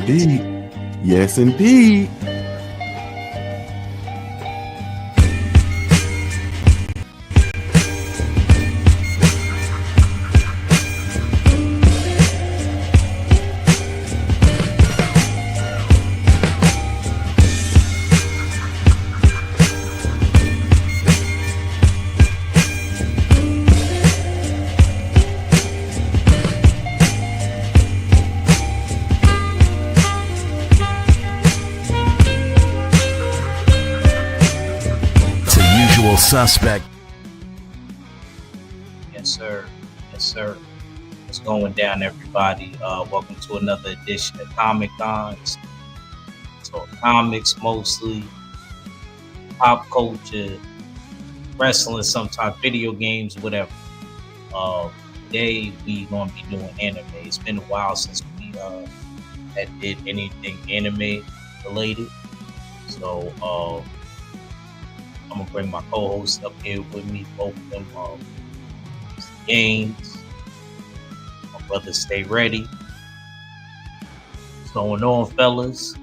indeed. Yes, indeed. Suspect. Yes, sir. Yes, sir. What's going down, everybody? Welcome to another edition of Comic Cons. So, comics mostly, pop culture, wrestling, sometimes video games, whatever. Today we gonna be doing anime. It's been a while since we had did anything anime related. So, I'm gonna bring my co-hosts up here with me, both of them. Games, my brothers, stay ready. What's going on, fellas?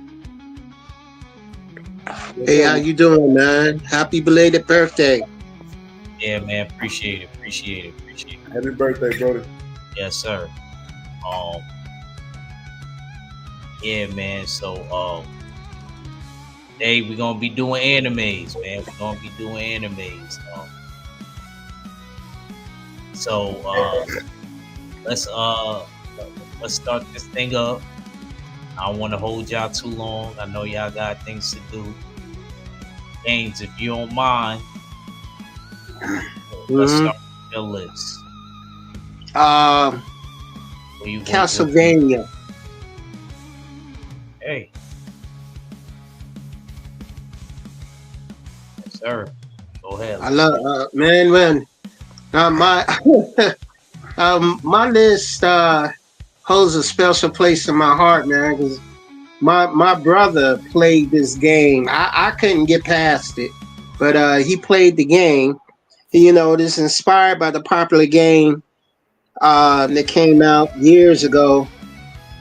Hey, how you doing, man? Happy belated birthday. Yeah, man, appreciate it. Happy birthday, brother. Yes, sir. Yeah, man. So, today we're gonna be doing animes, man. Let's start this thing up. I don't want to hold y'all too long. I know y'all got things to do. Games, if you don't mind, let's start with your list. Castlevania. Hey. Yes, sir. Go ahead. I love man. My my list holds a special place in my heart, man, because my brother played this game. I couldn't get past it, but he played the game. You know, this is inspired by the popular game that came out years ago.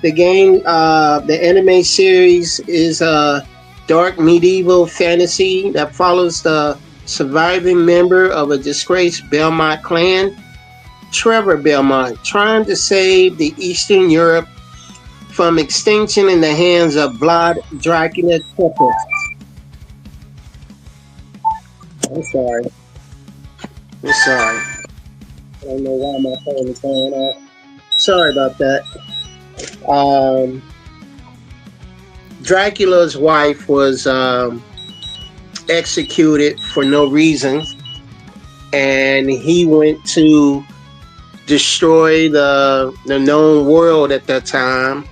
The game, the anime series is a dark medieval fantasy that follows the surviving member of a disgraced Belmont clan, Trevor Belmont, trying to save the Eastern Europe from extinction in the hands of Vlad Dracula Triple. I'm sorry. I don't know why my phone is going off. Sorry about that. Dracula's wife was executed for no reason, and he went to destroy the known world at that time.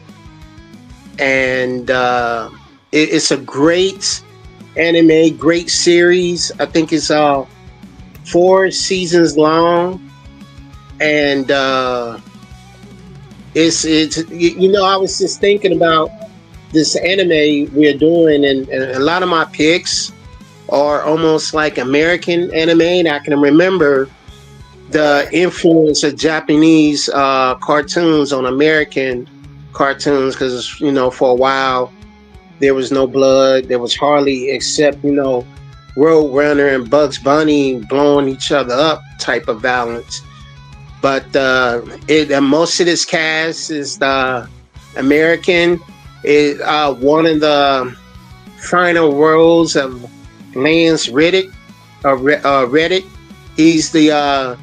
And it's a great anime, great series. I think it's 4 seasons long, and it's you know, I was just thinking about this anime we're doing, and a lot of my picks are almost like American anime, and I can remember the influence of Japanese cartoons on American cartoons, because, you know, for a while there was no blood, there was hardly, except, you know, Roadrunner and Bugs Bunny blowing each other up type of violence. But most of this cast is American. One of the final roles of Lance Reddick. He's the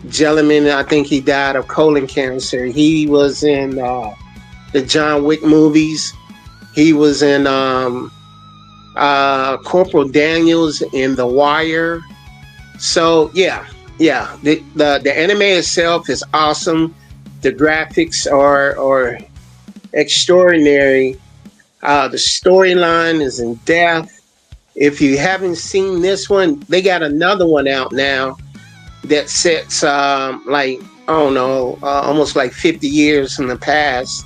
gentleman, I think he died of colon cancer. He was in the John Wick movies. He was in Corporal Daniels in The Wire. So yeah. The anime itself is awesome. The graphics are extraordinary. The storyline is in depth. If you haven't seen this one, they got another one out now that sets almost like 50 years in the past.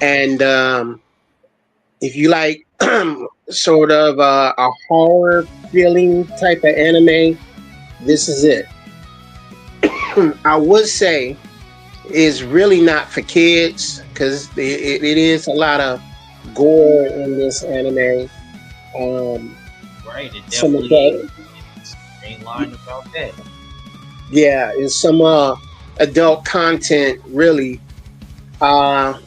And if you like sort of a horror feeling type of anime, this is it. I would say it's really not for kids, because it is a lot of gore in this anime. Right, it Some of definitely that, is. Ain't lying about that. yeah, and some adult content. Really, uh,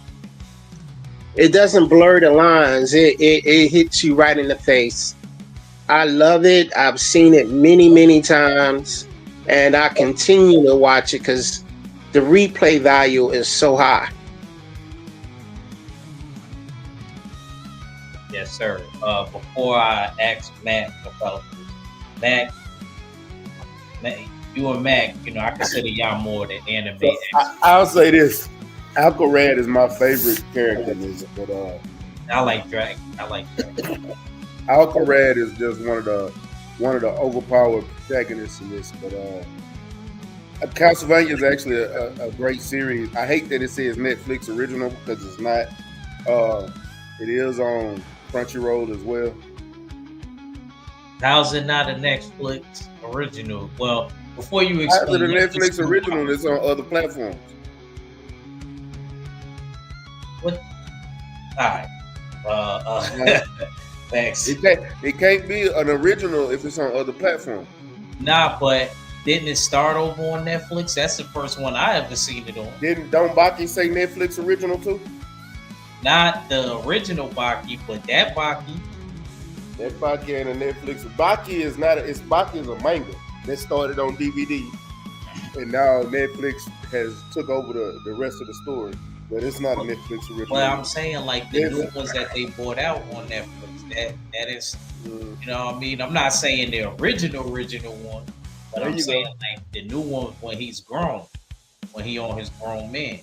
it doesn't blur the lines. It hits you right in the face. I love it. I've seen it many, many times, and I continue to watch it because the replay value is so high. Yes, sir. Before I ask Matt about this, Mac, Mac, you and Mac, I consider y'all more than anime. So I'll say this: Alcarad is my favorite character in this, but I like Dragon. I like Dragon. Alcarad is just one of the overpowered protagonists in this. But Castlevania is actually a great series. I hate that it says Netflix original because it's not. It is on Crunchyroll as well. How's it not a Netflix original? Well, before you How's explain, it a Netflix original? It's on other platforms. What? All right. Thanks. It can't be an original if it's on other platforms. Nah, but didn't it start over on Netflix? That's the first one I ever seen it on. Don't Baki say Netflix original too? Not the original Baki, but that Baki. That Baki ain't a Netflix. Baki is not. Baki is a manga that started on DVD, and now Netflix has took over the rest of the story. But it's not a Netflix original. Well, I'm saying like the new ones that they brought out on Netflix. That is, you know what I mean. I'm not saying the original one, but I'm saying like the new one when he's grown, when he on his grown man,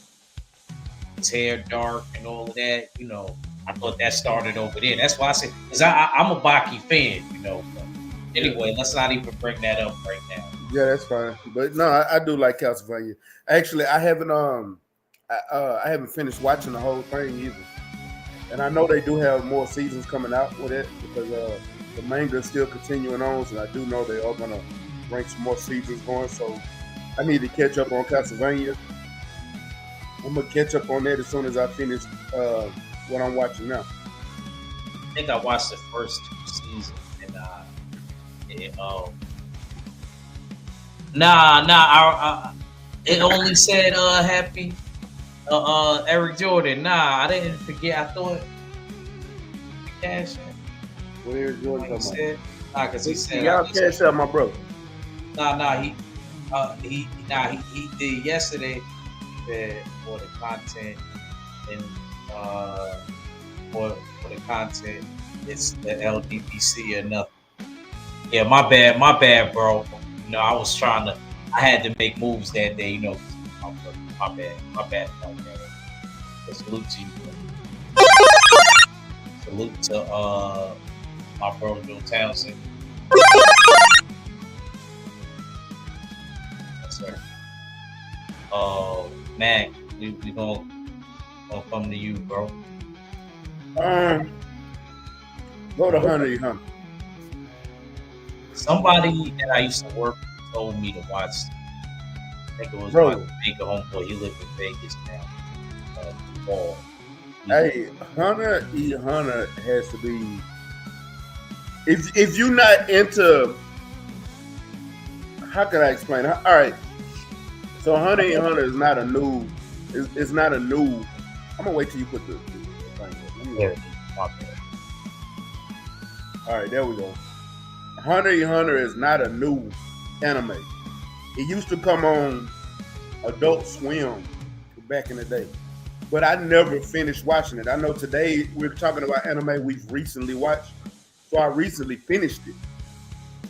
his hair dark and all of that. I thought that started over there. That's why I said, because I'm a Baki fan. But anyway, let's not even bring that up right now. Yeah, that's fine. But no, I do like Castlevania. Actually, I haven't finished watching the whole thing either. And I know they do have more seasons coming out with it because the manga is still continuing on. So I do know they are gonna bring some more seasons going. So I need to catch up on Castlevania. I'm gonna catch up on that as soon as I finish what I'm watching now. I think I watched the first 2 seasons, and it only said happy Eric Jordan. Nah, I didn't forget. I thought cash. What Eric Jordan talking about? Nah, because he said y'all cash out my brother. Nah, he did yesterday. For the content and for the content, it's the LDPC or nothing. Yeah, my bad, bro. I had to make moves that day. My bad. Salute to you, bro. Salute to my bro Joe Townsend. Yes, sir. Mac, we gonna come to you, bro. Go to Hunter. Somebody that I used to work with told me to watch. I think it was my Jamaica homeboy. He lives in Vegas now. Hey, Hunter has to be. If you're not into, how can I explain? All right. So Hunter is not a new. It's not a new. I'm gonna wait till you put the thing. Yeah. All right, there we go. Hunter is not a new anime. It used to come on Adult Swim back in the day, but I never finished watching it. I know today we're talking about anime we've recently watched, so I recently finished it.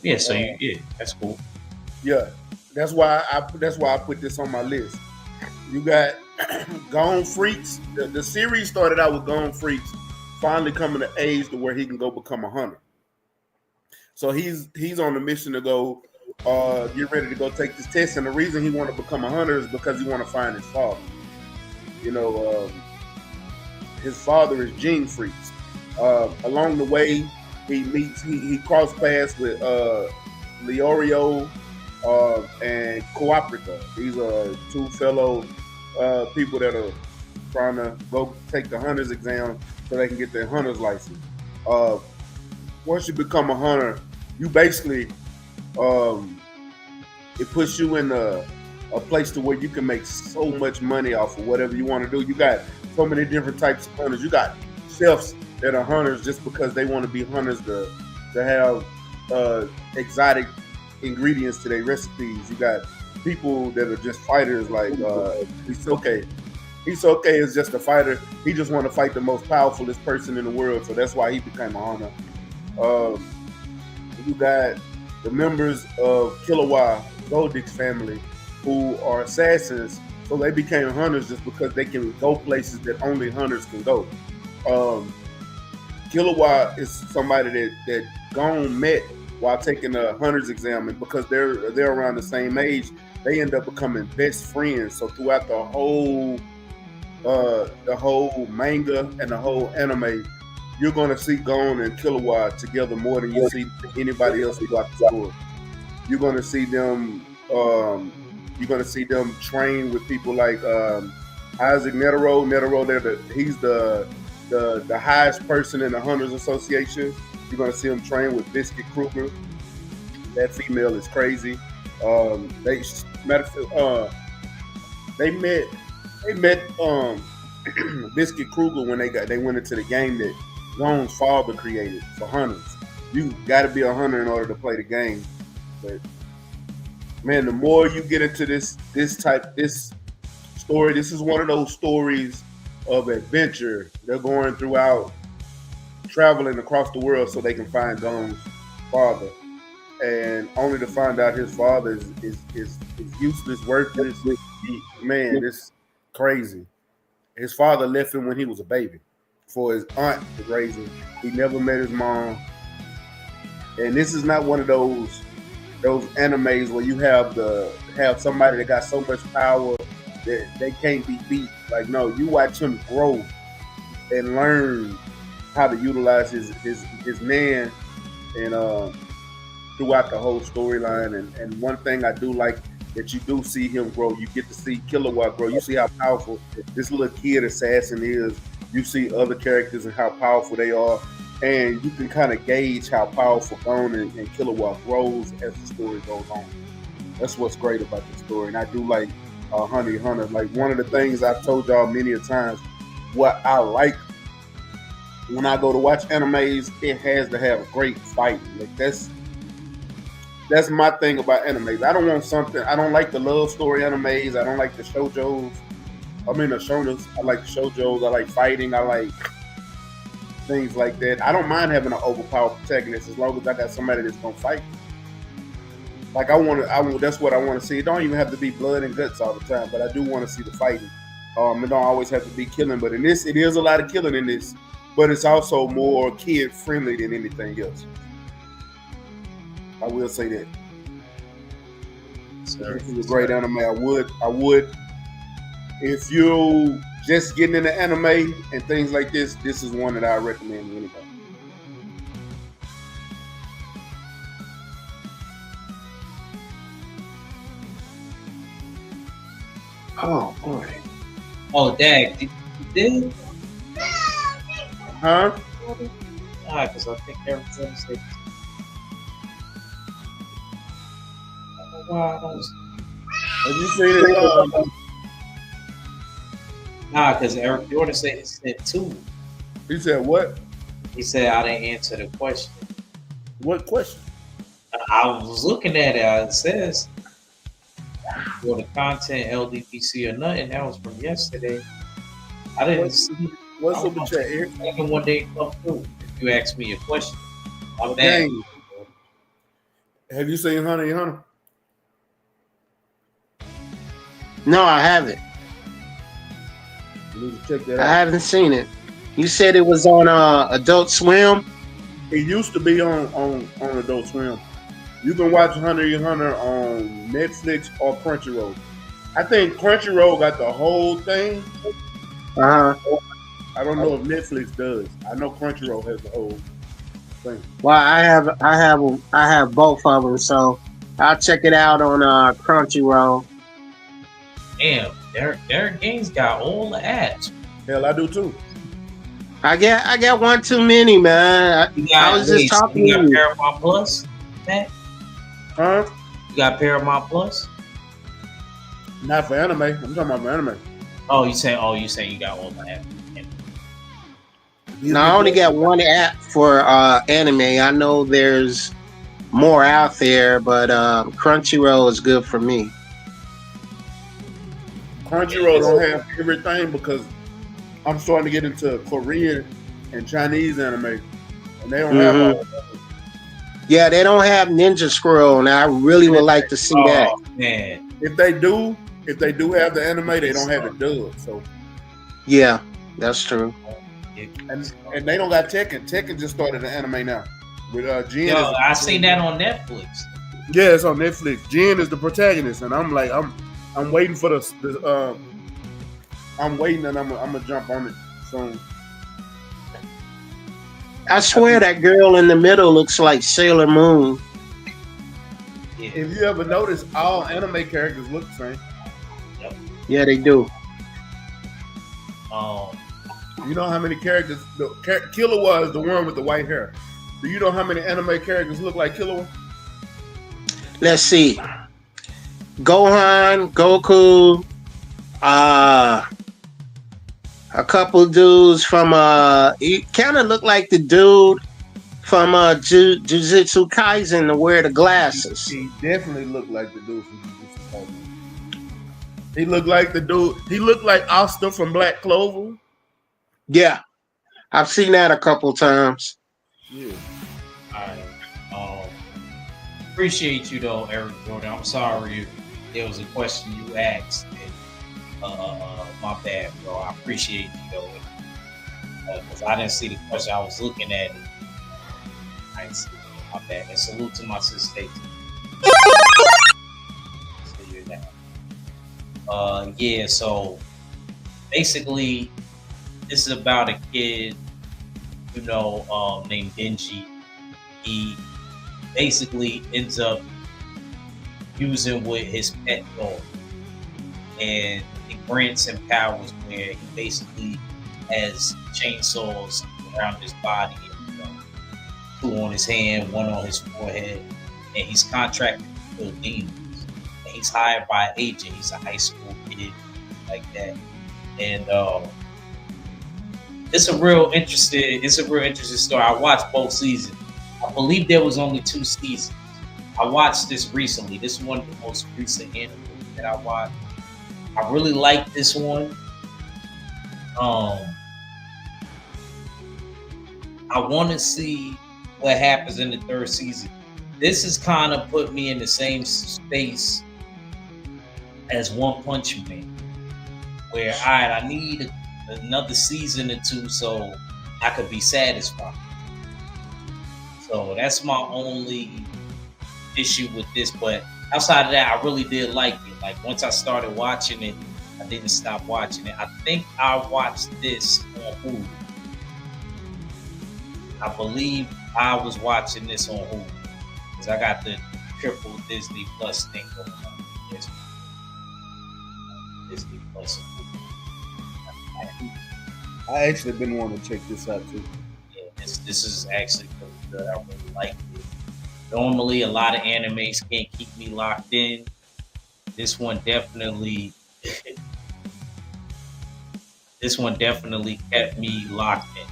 Yeah, so that's cool. Yeah. That's why I put this on my list. You got Gone Freaks. The series started out with Gone Freaks finally coming to age to where he can go become a hunter. So he's on a mission to go get ready to go take this test. And the reason he want to become a hunter is because he want to find his father. His father is Gene Freaks. Along the way, he crossed paths with Leorio and Coaprica. These are 2 fellow people that are trying to go take the hunter's exam so they can get their hunter's license. Once you become a hunter, you basically it puts you in a place to where you can make so much money off of whatever you want to do. You got so many different types of hunters. You got chefs that are hunters just because they want to be hunters to have exotic ingredients to their recipes. You got people that are just fighters like Hisoke. Hisoke is just a fighter. He just want to fight the most powerfulest person in the world, so that's why he became a hunter. You got the members of Killua Goldix family who are assassins, so they became hunters just because they can go places that only hunters can go. Killua is somebody that Gon met while taking a hunter's exam, and because they're around the same age, they end up becoming best friends. So throughout the whole manga and the whole anime, you're gonna see Gon and Killua together more than you see anybody else throughout the story. You're gonna see them. You're gonna see them train with people like Isaac Netero. He's the highest person in the Hunters Association. You're gonna see him train with Biscuit Kruger. That female is crazy. They met Biscuit Kruger when they went into the game that Gon's father created for hunters. You got to be a hunter in order to play the game. But man, the more you get into this story, this is one of those stories of adventure. They're going throughout, traveling across the world so they can find Gon's father, and only to find out his father is useless, worthless. Man, it's crazy. His father left him when he was a baby for his aunt to raise him. He never met his mom. And this is not one of those animes where you have somebody that got so much power that they can't be beat. Like, no, you watch him grow and learn how to utilize his man and throughout the whole storyline. And one thing I do like that you do see him grow. You get to see Killua grow. You see how powerful this little kid assassin is. You see other characters and how powerful they are. And you can kind of gauge how powerful Gon and Killua grows as the story goes on. That's what's great about the story. And I do like Hunter x Hunter. Like, one of the things I've told y'all many a times, what I like when I go to watch animes, it has to have a great fight. Like, that's my thing about animes. I don't like the love story animes. I don't like the shoujos. I mean the shonas. I like the shoujos. I like fighting. I like things like that. I don't mind having an overpowered protagonist as long as I got somebody that's gonna fight. Like, that's what I want to see. It don't even have to be blood and guts all the time, but I do want to see the fighting. It don't always have to be killing, but in this, it is a lot of killing in this, but it's also more kid friendly than anything else. I will say that. This is a great anime. I would, if you just getting into anime and things like this is one that I recommend to anybody. Oh boy. Oh, Dag, you did? Huh? Because I think everything's said. I don't know why I don't. Have you seen it? Because Eric Jordan said he said 2. He said what? He said I didn't answer the question. What question? I was looking at it. It says for the content LDPC or nothing. That was from yesterday. I didn't see. What's up with that, Eric? Even one day come through. If you ask me a question, I'm Okay. bad. Have you seen Hunter x Hunter? No, I haven't. You need to check that I out. haven't seen it. You said it was on Adult Swim. It used to be on Adult Swim. You can watch Hunter x Hunter on Netflix or Crunchyroll. I think Crunchyroll got the whole thing. I don't know if Netflix does. I know Crunchyroll has the whole thing. Well, I have both of them, so I'll check it out on Crunchyroll. Damn, Derek Gaines got all the apps. Hell, I do too. I got one too many, man. I was just talking you to got you. Paramount Plus, Matt? Huh? You got Paramount Plus? Not for anime. I'm talking about for anime. You saying you got all the apps. No, I only got one app for anime. I know there's more out there, but Crunchyroll is good for me. Crunchyroll don't have everything because I'm starting to get into Korean and Chinese anime, and they don't have all of that. Yeah, they don't have Ninja Scroll, and I really would like to see that. Man. If they do have the anime, they don't have it dubbed. So yeah, that's true. And they don't got Tekken. Tekken just started an anime now with Jin. Yo, I seen that on Netflix. Yeah, it's on Netflix. Jin is the protagonist, and I'm like, I'm waiting for I'm waiting, and I'm gonna jump on it soon. I swear that girl in the middle looks like Sailor Moon. Yeah. If you ever notice, all anime characters look the same. Yeah, they do. You know how many characters? Killua is the one with the white hair. Do you know how many anime characters look like Killua? Let's see. Gohan, Goku, a couple dudes from he kind of looked like the dude from Jujutsu Kaisen to wear the glasses. He definitely looked like the dude from Jujutsu Kaisen. He looked like the dude. He looked like Asta from Black Clover. Yeah, I've seen that a couple times. Yeah. All right. Appreciate you though, Eric Jordan. I'm sorry if there was a question you asked. My bad, bro. I appreciate you though, because I didn't see the question. I was looking at it. I didn't see it. My bad. And salute to my sister. See you now. Yeah. So basically, this is about a kid, named Denji. He basically ends up using with his pet dog, and it grants him powers where he basically has chainsaws around his body, and, 2 on his hand, 1 on his forehead, and he's contracted to kill demons. And he's hired by an agent. He's a high school kid like that, and it's a real interesting story. I watched both seasons. I believe there was only 2 seasons. I watched this recently. This is one of the most recent anime that I watched. I really like this one. I want to see what happens in the 3rd season. This has kind of put me in the same space as One Punch Man, where I need another season or 2 so I could be satisfied. So that's my only issue with this, but outside of that, I really did like it. Like once I started watching it, I didn't stop watching it. I think I watched this on Hulu. I believe I was watching this on Hulu because I got the triple Disney Plus thing going on. Yes. Disney Plus. I actually been wanting to check this out too. Yeah, this is actually pretty good. I really like it. Normally, a lot of animes can't keep me locked in. This one definitely kept me locked in.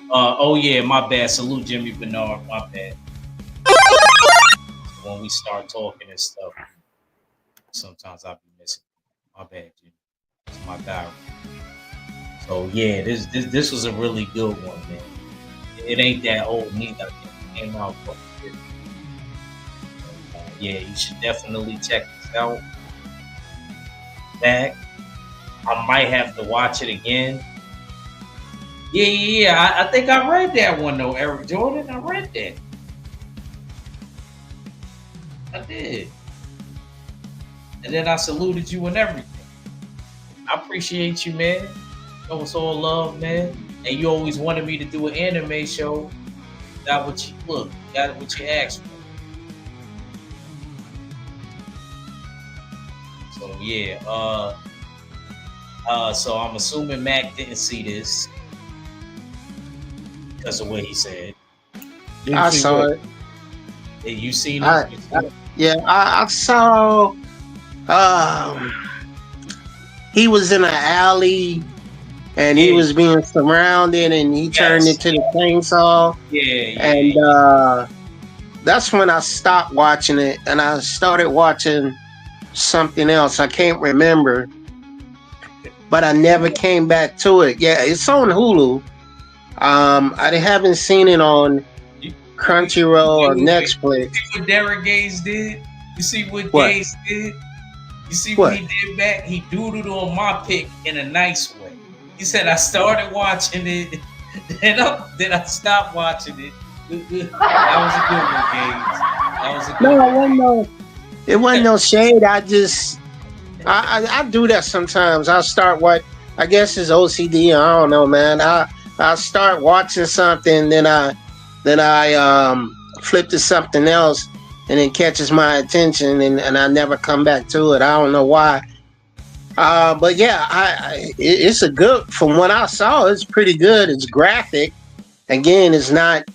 Oh yeah, my bad. Salute Jimmy Bernard. My bad. When we start talking and stuff, sometimes I'll be missing. My bad, Jimmy. It's my guy. So yeah, this was a really good one, man. It ain't that old neither. It came out. Yeah, you should definitely check this out. Back, I might have to watch it again. Yeah. I think I read that one though, Eric Jordan. I read that. I did. And then I saluted you and everything. I appreciate you, man. That was all love, man. And you always wanted me to do an anime show. Got what you asked for. So yeah, So I'm assuming Mac didn't see this because of what he said. Didn't I see saw what? it. Hey, you seen it? I, yeah, I saw. Um, he was in an alley and he Yeah. was being surrounded, and he turned Yes. into the chainsaw, Yeah. and Yeah. that's when I stopped watching it, and I started watching something else. I can't remember, but I never came back to it. Yeah, it's on Hulu. I haven't seen it on Crunchyroll or You Netflix. see what Derek Gaze did? You see what What? Gaze did? You see what What? he did back? He doodled on my pick in a nice way. He said, I started watching it, then I stopped watching it. That was a good one, Gaze. That was a No, good it one. wasn't no. It wasn't no shade. I do that sometimes. I start what I guess is OCD. I don't know, man. I start watching something, then I flip to something else, and it catches my attention, and I never come back to it. I don't know why. But yeah, it's a good. From what I saw, it's pretty good. It's graphic. Again, it's not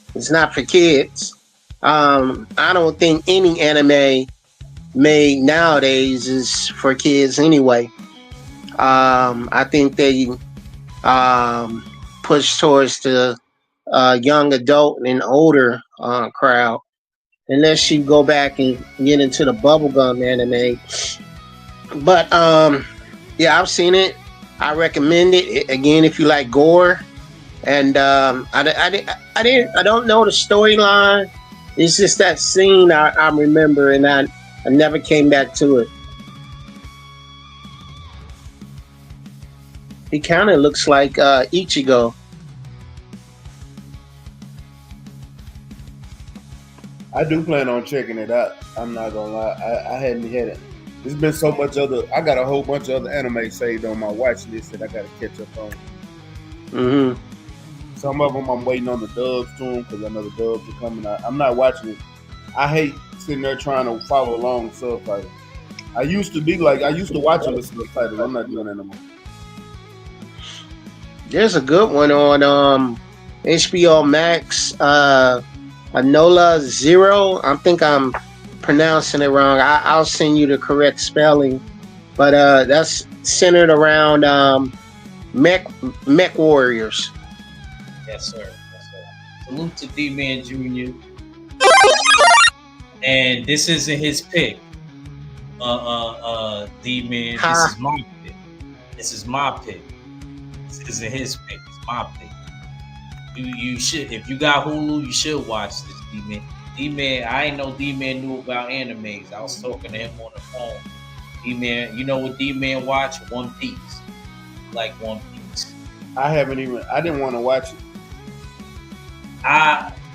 for kids. I don't think any anime made nowadays is for kids anyway. I think they push towards the young adult and older crowd. Unless you go back and get into the bubblegum anime. But yeah, I've seen it. I recommend it. Again, if you like gore. And I don't know the storyline. It's just that scene I remember, and I never came back to it. He kind of looks like Ichigo. I do plan on checking it out. I'm not gonna lie. I hadn't had it. There's been so much other. I got a whole bunch of other anime saved on my watch list that I got to catch up on. Mm-hmm. Some of them I'm waiting on the dubs to them because I know the dubs are coming out. I'm not watching it. I hate sitting there trying to follow along with subtitles. I used to watch them with subtitles. I'm not doing that anymore. There's a good one on HBO Max. Anola Zero. I think I'm pronouncing it wrong. I'll send you the correct spelling. But that's centered around mech warriors. Yes, sir. Yes, sir. Salute to D-Man Jr. And this isn't his pick. D-Man, this Ha. is my pick. This is my pick. This isn't his pick. It's my pick. You should, if you got Hulu, you should watch this, D-Man. D-Man, I ain't know D-Man knew about animes. I was talking to him on the phone. D-Man, you know what D-Man watch? One Piece. Like One Piece. I didn't want to watch it.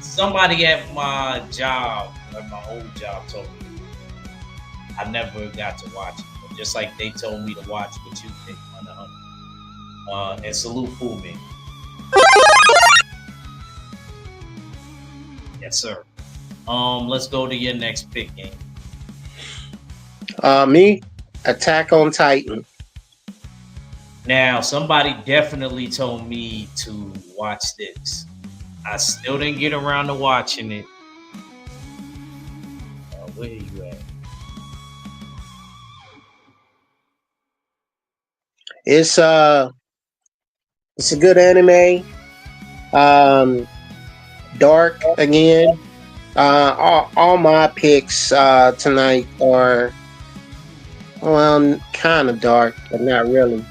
Somebody at my job, at my old job, told me. I never got to watch it. But just like they told me to watch what you think, Hunter Hunter. And salute Fullman. Yes, sir. Let's go to your next pick, game. Me, Attack on Titan. Now, somebody definitely told me to watch this. I still didn't get around to watching it. Where are you at? It's a good anime. Dark again. All my picks tonight are kind of dark, but not really.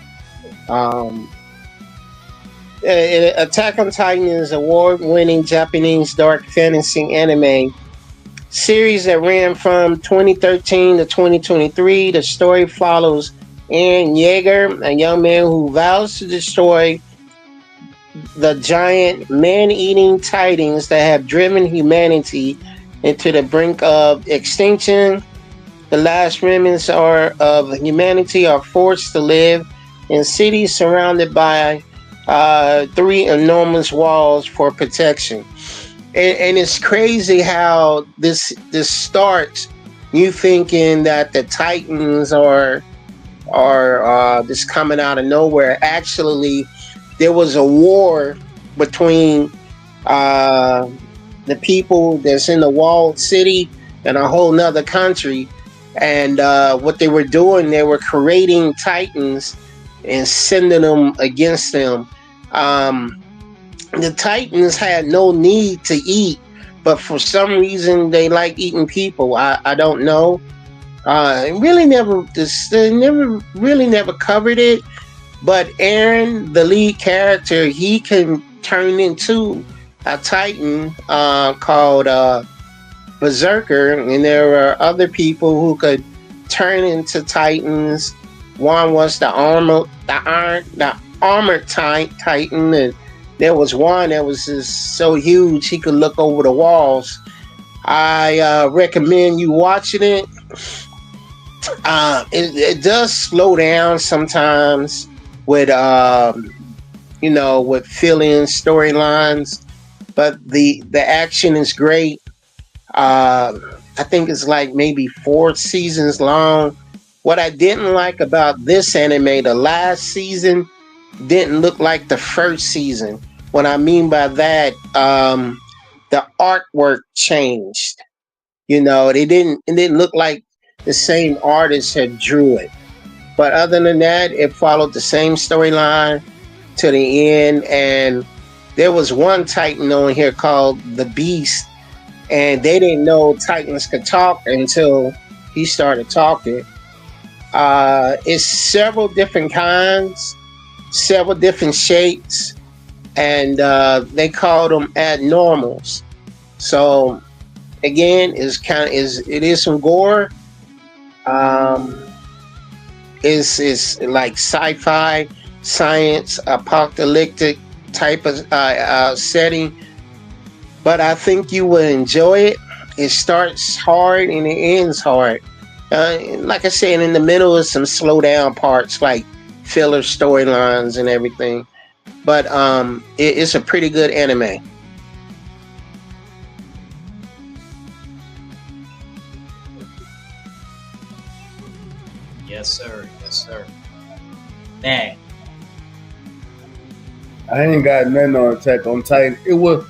Attack on Titan is award-winning Japanese dark fantasy anime series that ran from 2013 to 2023. The story follows Eren Yeager, a young man who vows to destroy the giant man-eating titans that have driven humanity into the brink of extinction. The last remnants of humanity are forced to live in cities surrounded by three enormous walls for protection. And it's crazy how this starts. You thinking that the Titans are or just coming out of nowhere. Actually, there was a war between uh, the people that's in the walled city and a whole nother country. And what they were doing, they were creating titans and sending them against them. Um, the titans had no need to eat, but for some reason they like eating people. I don't know. Really never this they never really never covered it. But Aaron, the lead character, he can turn into a titan called Berserker, and there are other people who could turn into titans. One was the armored titan, and there was one that was just so huge he could look over the walls. I recommend you watching it. It does slow down sometimes with with filling storylines, but the action is great. I think it's like maybe 4 seasons long. What I didn't like about this anime, the last season didn't look like the first season. What I mean by that, the artwork changed. It didn't look like the same artist had drew it. But other than that, it followed the same storyline to the end. And there was one Titan on here called the Beast, and they didn't know Titans could talk until he started talking. It's several different kinds, several different shapes, and they called them abnormals. So again, it is some gore. Um, it's like sci-fi, science, apocalyptic type of setting, but I think you will enjoy it. It starts hard and it ends hard. Like I said, in the middle is some slow down parts, like filler storylines and everything. But it's a pretty good anime. Yes, sir. Yes, sir. Dang. I ain't got nothing on Attack on Titan. It was.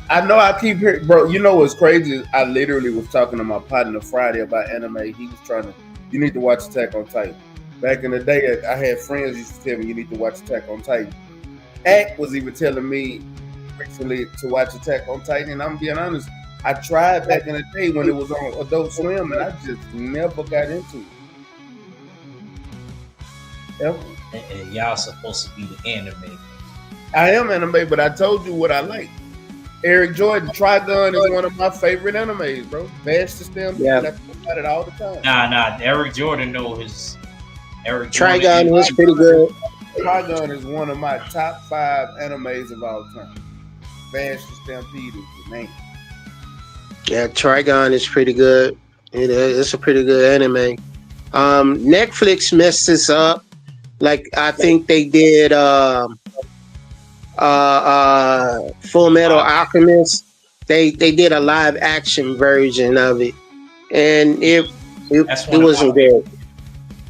I know I keep hearing, bro. You know what's crazy? I literally was talking to my partner Friday about anime. He was trying to. You need to watch Attack on Titan. Back in the day, I had friends used to tell me you need to watch Attack on Titan. Act was even telling me recently to watch Attack on Titan, and I'm being honest. I tried back in the day when it was on Adult Swim, and I just never got into it. Ever. And y'all supposed to be the anime. I am anime, but I told you what I like. Eric Jordan, Trigun is one of my favorite animes, bro. Bash the stem. Yeah. I talk about it all the time. Nah. Eric Jordan know his. Trigun was pretty good. Trigun is one of my top 5 animes of all time. Bash the Stampede is the name. Yeah, Trigun is pretty good. It's a pretty good anime. Netflix messed this up. Like I think they did Full Metal Alchemist. They did a live action version of it, and it wasn't good.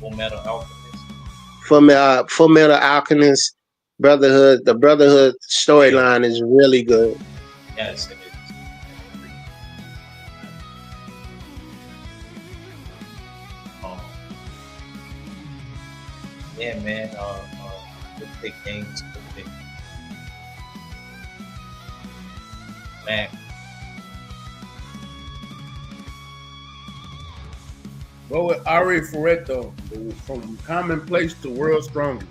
Full Metal Alchemist. Full Metal Alchemist Brotherhood. The Brotherhood storyline is really good. Yes, it is. Yeah, man. Good big things. Good big. Man. Well, with Ari Fureto, from commonplace to world's strongest.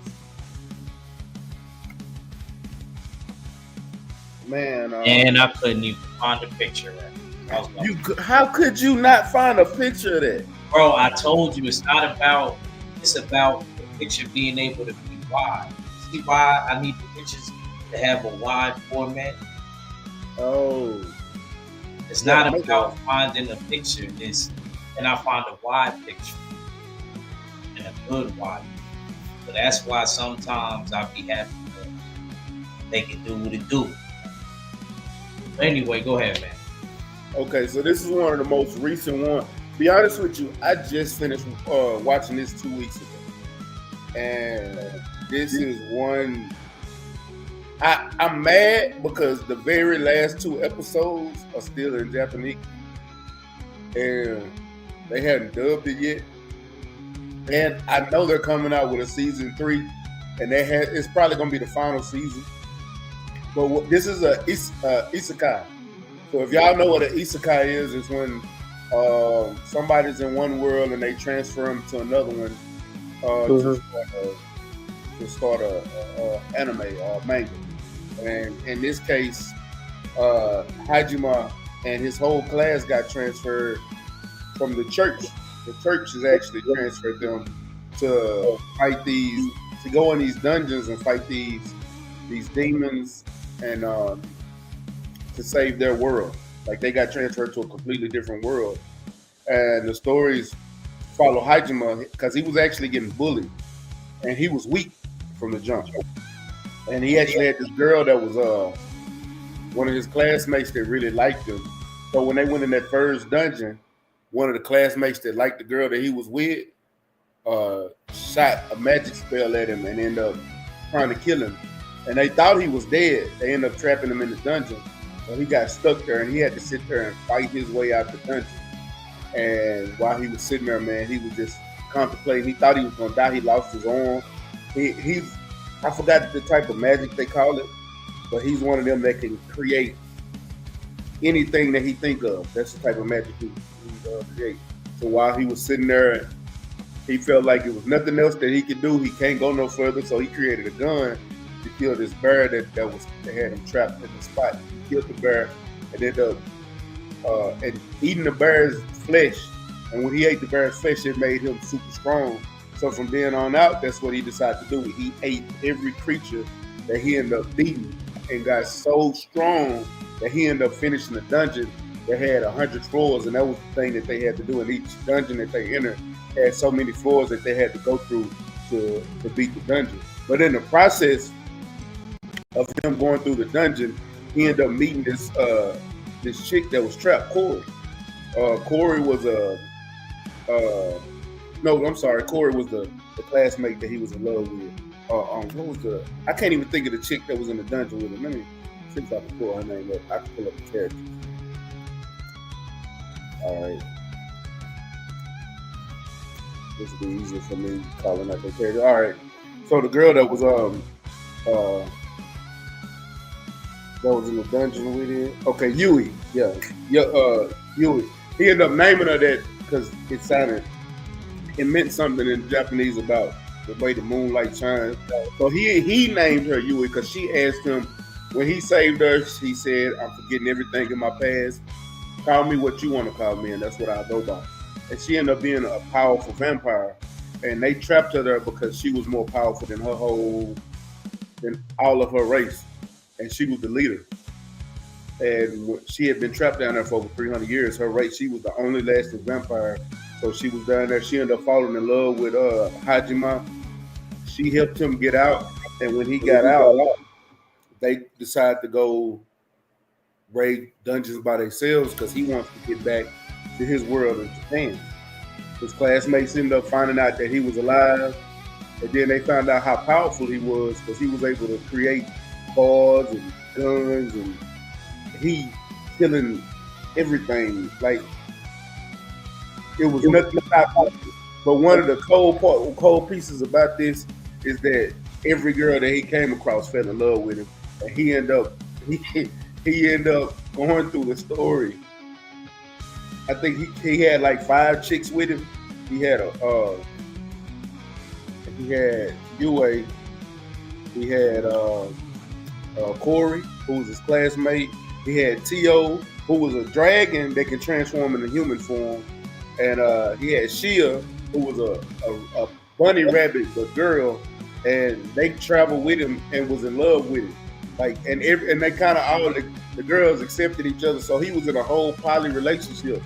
Man. And I couldn't even find a picture of that. How could you not find a picture of that? Bro, I told you it's about the picture being able to be wide. See why I need the pictures to have a wide format? Oh. It's not about finding a picture. And I find a wide picture and a good wide. So that's why sometimes I'll be happy that they can do what it do. But anyway, go ahead, man. Okay, so this is one of the most recent ones. Be honest with you, I just finished watching this 2 weeks ago. and this is one. I'm mad because the very last 2 episodes are still in Japanese, and they hadn't dubbed it yet. And I know they're coming out with a season 3, and it's probably going to be the final season. But this is a isekai. So if y'all know what an isekai is, it's when somebody's in one world and they transfer them to another one to start a anime or manga. And in this case, Hajima and his whole class got transferred from the church. The church has actually transferred them to fight to go in these dungeons and fight these demons and to save their world. Like they got transferred to a completely different world. And the stories follow Hajima because he was actually getting bullied and he was weak from the jump. And he actually had this girl that was one of his classmates that really liked him. So when they went in that first dungeon, one of the classmates that liked the girl that he was with shot a magic spell at him and ended up trying to kill him. And they thought he was dead. They ended up trapping him in the dungeon. So he got stuck there and he had to sit there and fight his way out the dungeon. And while he was sitting there, man, he was just contemplating. He thought he was going to die. He lost his arm. I forgot the type of magic they call it, but he's one of them that can create anything that he think of. That's the type of magic he create. So while he was sitting there, he felt like it was nothing else that he could do. He can't go no further, so he created a gun to kill this bear that had him trapped in the spot. He killed the bear and ended up and eating the bear's flesh. And when he ate the bear's flesh, it made him super strong. So from then on out, that's what he decided to do. He ate every creature that he ended up beating and got so strong that he ended up finishing a dungeon that had 100 floors. And that was the thing that they had to do in each dungeon that they entered. Had so many floors that they had to go through to beat the dungeon. But in the process of him going through the dungeon, he ended up meeting this chick that was trapped, Corey. Corey was Corey was the classmate that he was in love with. I can't even think of the chick that was in the dungeon with him. Let me see if I can pull her name up. I can pull up the character. All right. This will be easier for me calling out the character. All right. So the girl that was in the dungeon with him. Okay, Yui. Yeah. Yui. He ended up naming her that because it meant something in Japanese about the way the moonlight shines. So he named her Yui because she asked him when he saved her. He said, "I'm forgetting everything in my past. Call me what you want to call me," and that's what I go by. And she ended up being a powerful vampire, and they trapped her there because she was more powerful than all of her race, and she was the leader. And she had been trapped down there for over 300 years. Her race, she was the only lasting vampire. So she was down there. She ended up falling in love with Hajima. She helped him get out. And when he got out, they decided to go raid dungeons by themselves because he wants to get back to his world in Japan. His classmates ended up finding out that he was alive. And then they found out how powerful he was because he was able to create cars and guns and he killing everything. Like, it was nothing about it. But one of the cold pieces about this is that every girl that he came across fell in love with him, and he ended up going through the story. I think he had like 5 chicks with him. He had Yue. He had Corey, who was his classmate. He had Tio, who was a dragon that could transform into human form. And he had Shia, who was a bunny rabbit, a girl, and they traveled with him and was in love with him. Like, and they kind of all the girls accepted each other, so he was in a whole poly relationship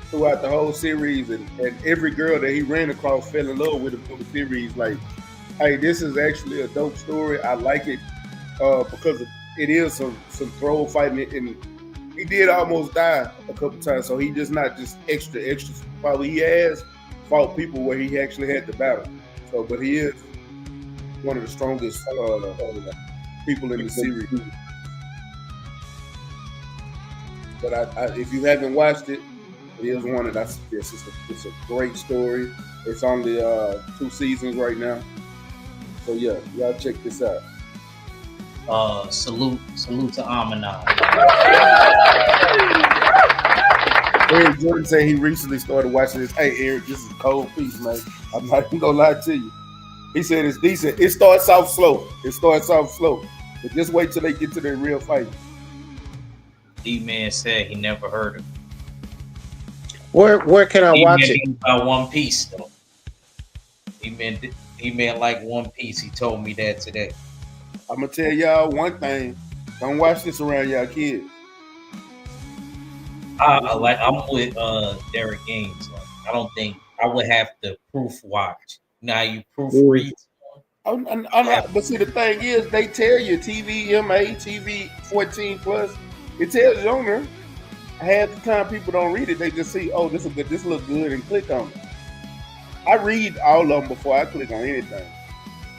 throughout the whole series, and every girl that he ran across fell in love with him through the series. Like, hey, this is actually a dope story. I like it because it is some throw fighting, and he did almost die a couple times, so he just not just extra. Probably he has fought people where he actually had the battle. So, but he is one of the strongest people in the series. But if you haven't watched it, it is one that I suggest. It's a great story. It's only 2 seasons right now. So yeah, y'all check this out. Salute to Aminad. Eric Jordan said he recently started watching this. Hey Eric, this is a cold piece, man. I'm not even gonna lie to you. He said it's decent. It starts off slow. But just wait till they get to their real fight. D-Man said he never heard of it. Where can I watch it? About One Piece though. D-Man like One Piece. He told me that today. I'm gonna tell y'all one thing. Don't watch this around y'all kids. I'm with Derek Gaines. Like, I don't think I would have to proof watch. Now you proofread. But see, the thing is, they tell you TVMA, TV 14 plus. It tells you on there. Half the time, people don't read it. They just see, oh, this look good, and click on it. I read all of them before I click on anything,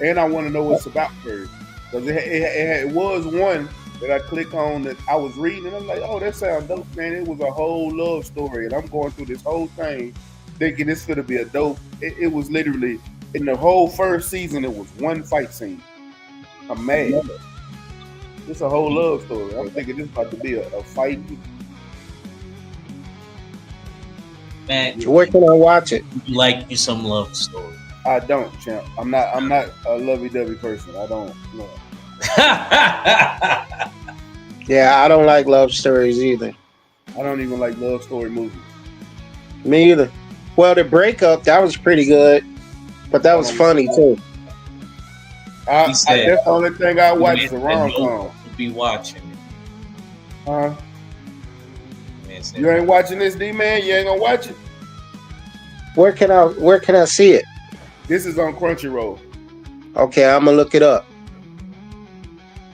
and I want to know what it's about first. Because it was one that I click on that I was reading, and I'm like, oh, that sounds dope, man. It was a whole love story, and I'm going through this whole thing thinking this going to be a dope. It was literally, in the whole first season, it was one fight scene. I'm mad. It's a whole love story. I'm thinking this about to be a fight. Man, Where can I watch it? Like you some love story. I don't, champ. I'm not a lovey-dovey person. I don't know. Yeah, I don't like love stories either. I don't even like love story movies. Me either. Well, the breakup, that was pretty good, but that was funny too. That's the only thing I watch is the rom-com. Be watching it. Huh? You ain't watching this, D-Man? You ain't gonna watch it? Where can I see it? This is on Crunchyroll. Okay, I'm gonna look it up.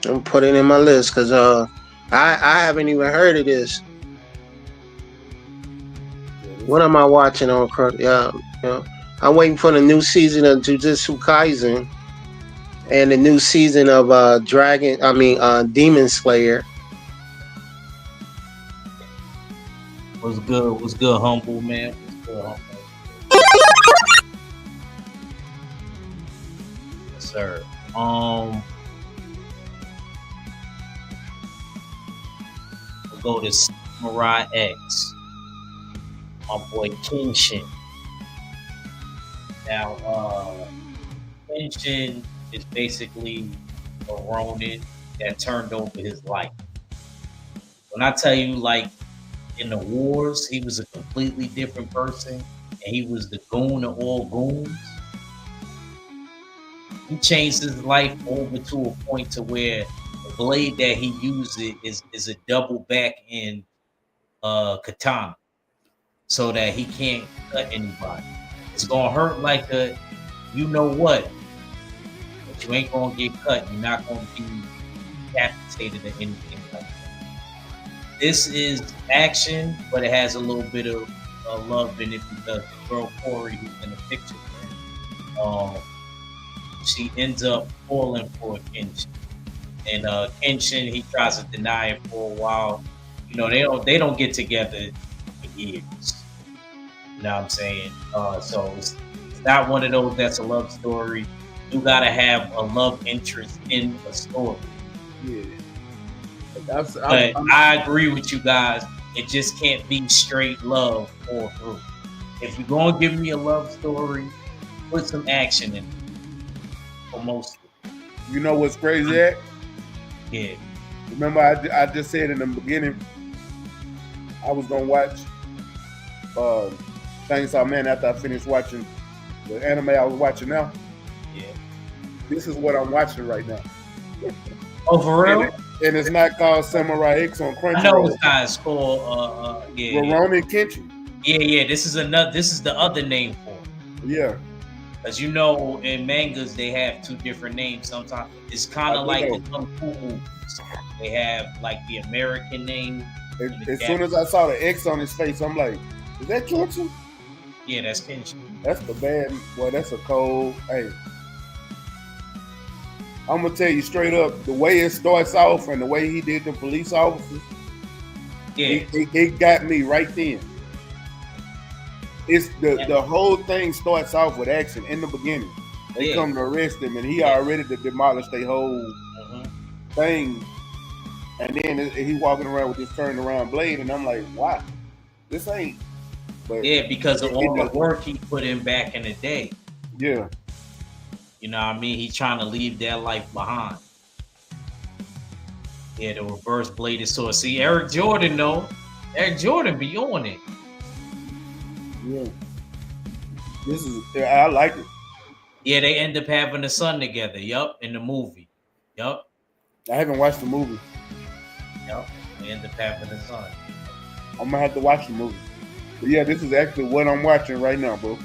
I'm gonna put it in my list because I haven't even heard of this. What am I watching on Crunchyroll? I'm waiting for the new season of Jujutsu Kaisen and the new season of Demon Slayer. What's good, humble man? What's good, humble? Yes, sir. We'll go to Samurai X. My boy Kenshin. Now, Kenshin is basically a Ronin that turned over his life. When I tell you, like, in the wars, he was a completely different person, and he was the goon of all goons. He changed his life over to a point to where the blade that he uses is a double back in katana, so that he can't cut anybody. It's gonna hurt like a, you know what, but you ain't gonna get cut. You're not gonna be decapitated or anything like that. This is action, but it has a little bit of love in it because the girl Corey, who's in the picture, she ends up falling for Kenshin, and Kenshin, he tries to deny it for a while. You know, they don't get together for years. You know what I'm saying? So it's not one of those that's a love story. You gotta have a love interest in a story. Yeah. I agree with you guys. It just can't be straight love all through. If you're gonna give me a love story, put some action in it. For most. You know what's crazy at? Yeah. Remember, I just said in the beginning, I was gonna watch Chainsaw Man after I finished watching the anime I was watching now. Yeah. This is what I'm watching right now. Oh, for real? And it's not called Samurai X on Crunchyroll. I know it's not. It's called Rurouni Kenshin. Yeah. This is the other name for it. Yeah. As you know, in mangas they have two different names. Sometimes it's kind of like the Kung Fu movies. They have like the American name. As soon as I saw the X on his face, I'm like, is that Kenshin? Yeah, that's Kenshin. That's the bad boy. That's a cold. Hey, I'm gonna tell you straight up, the way it starts off and the way he did the police officers, Yeah, it got me right then. It's the whole thing starts off with action in the beginning. They come to arrest him, and he already to demolish their whole thing. And then he walking around with this turned around blade, and I'm like, wow, this ain't. But because of all the work he put in back in the day. Yeah. You know what I mean? He's trying to leave that life behind. Yeah, the reverse bladed sword. See, Eric Jordan be on it. Yeah. I like it. Yeah, they end up having a son together. Yup, in the movie. Yup. I haven't watched the movie. Yup, they end up having a son. I'm gonna have to watch the movie. But yeah, this is actually what I'm watching right now, bro.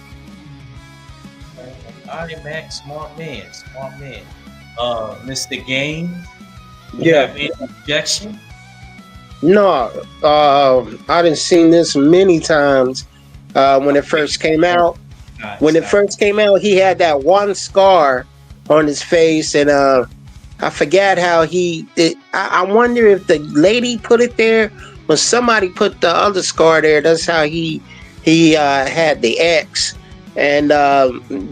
All right, Max, smart man. Mr. Gaines. Yeah. Have any objection? No, I done seen this many times. When it first came out, he had that one scar on his face, and I forgot how he did. I wonder if the lady put it there or somebody put the other scar there. That's how he had the X. And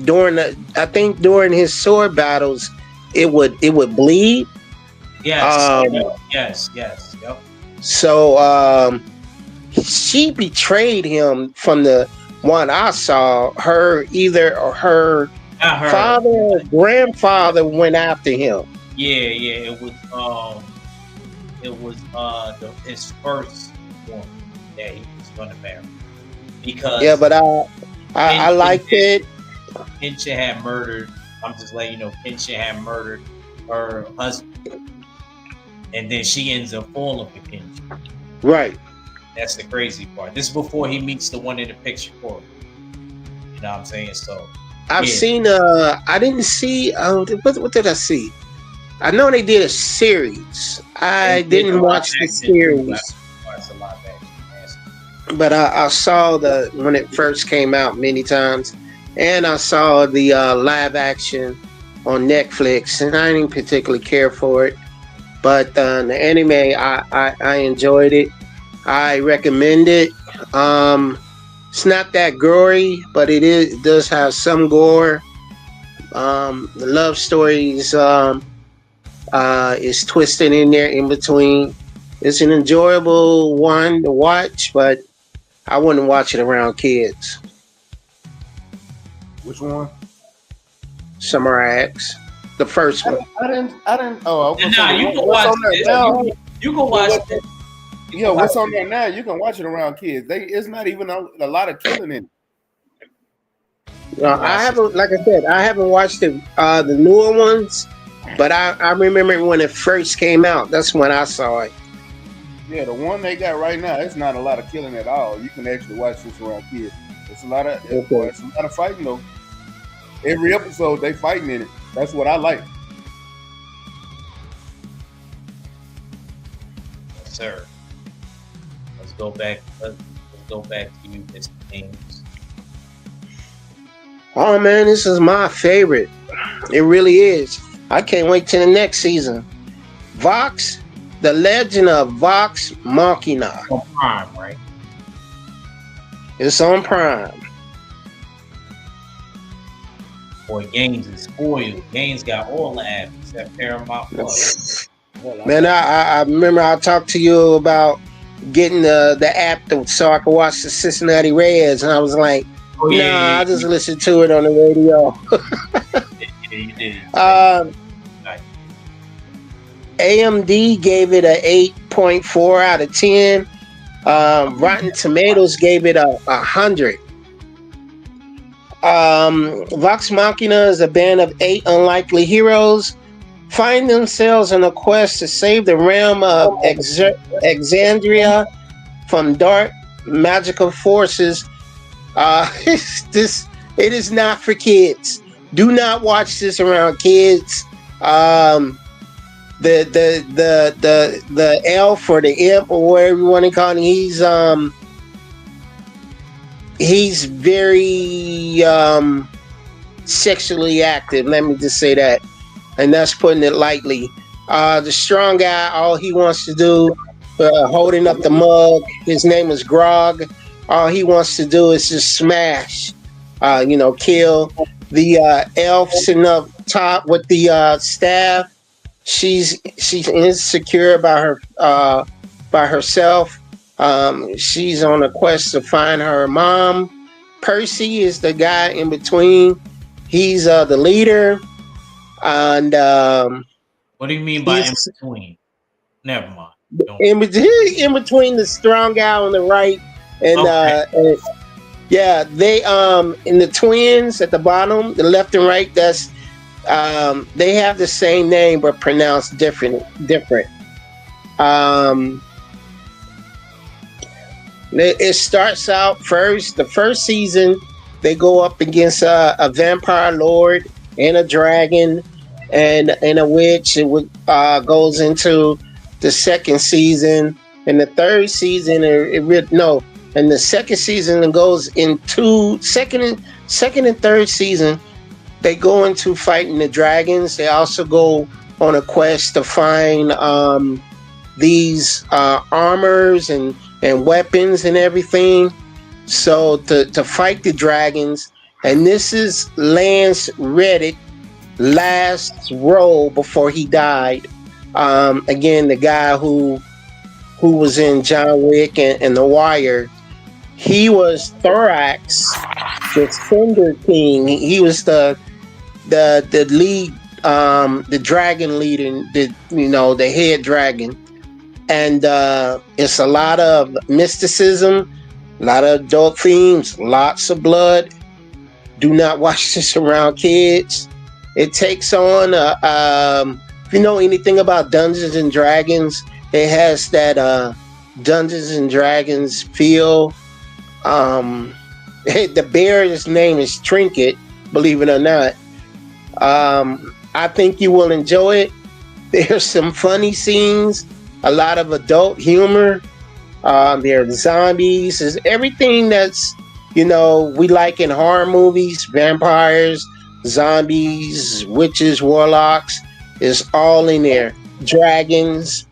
during his sword battles, it would bleed. Yes. Yep. So she betrayed him from the one I saw. Her father or grandfather went after him. Yeah. It was his first one that he was going to marry. Because but I liked it. Kensha had murdered. I'm just letting you know, Kensha had murdered her husband, and then she ends up falling for Kensha. Right. That's the crazy part. This is before he meets the one in the picture for him. You know what I'm saying? So I've seen. I didn't see. What did I see? I know they did a series. I didn't watch the series. But I saw when it first came out many times, and I saw the live action on Netflix, and I didn't particularly care for it. But the anime, I enjoyed it. I recommend it. It's not that gory, but it does have some gore. The love stories is twisted in there in between. It's an enjoyable one to watch, but I wouldn't watch it around kids. Which one? Samurai X, the first one. I didn't. Oh, you can watch it. You can watch it. Yeah, what's on there now? You can watch it around kids. It's not even a lot of killing in it. I haven't, like I said, I haven't watched the newer ones, but I remember when it first came out. That's when I saw it. Yeah, the one they got right now, it's not a lot of killing at all. You can actually watch this around kids. It's a lot of fighting though. Every episode they fighting in it. That's what I like. Yes, sir. Let's go back to you, Mr. Gaines. Oh man, this is my favorite. It really is. I can't wait till the next season. Vox, The Legend of Vox Machina. On Prime, right? It's on Prime. Boy, Gaines is spoiled. Gaines got all the apps at Paramount Plus. Man, I remember I talked to you about getting the app so I could watch the Cincinnati Reds, and I was like, I just listened to it on the radio. Yeah, you did. AMD gave it a 8.4 out of 10. Rotten Tomatoes gave it 100. Vox Machina is a band of 8 unlikely heroes find themselves on a quest to save the realm of Exandria from dark magical forces. It is not for kids. Do not watch this around kids. The elf or the imp or whatever you want to call him, he's very sexually active. Let me just say that. and that's putting it lightly. The strong guy, all he wants to do, holding up the mug, his name is Grog. All he wants to do is just smash, kill. The elf sitting up top with the staff. She's insecure by herself. She's on a quest to find her mom. Percy is the guy in between. He's the leader. And what do you mean by in between? Never mind. In between the strong guy on the right and they in the twins at the bottom, the left and right. That's they have the same name but pronounced different. It starts out first. The first season, they go up against a vampire lord and a dragon and a witch. It goes into the second season, and the third season. And the second season it goes into second and third season. They go into fighting the dragons. They also go on a quest to find these armors and weapons and everything. So to fight the dragons, and this is Lance Reddick last role before he died. Again, the guy who was in John Wick and The Wire. He was Thorax, the Cinder King. He was the lead, the dragon leader, the head dragon. And it's a lot of mysticism, a lot of adult themes, lots of blood. Do not watch this around kids. It takes on, if you know anything about Dungeons and Dragons, it has that Dungeons and Dragons feel. The bear's name is Trinket, believe it or not. I think you will enjoy it. There's some funny scenes, a lot of adult humor. There are zombies. There's everything that's, we like in horror movies. Vampires, zombies, witches, warlocks. It's all in there. Dragons.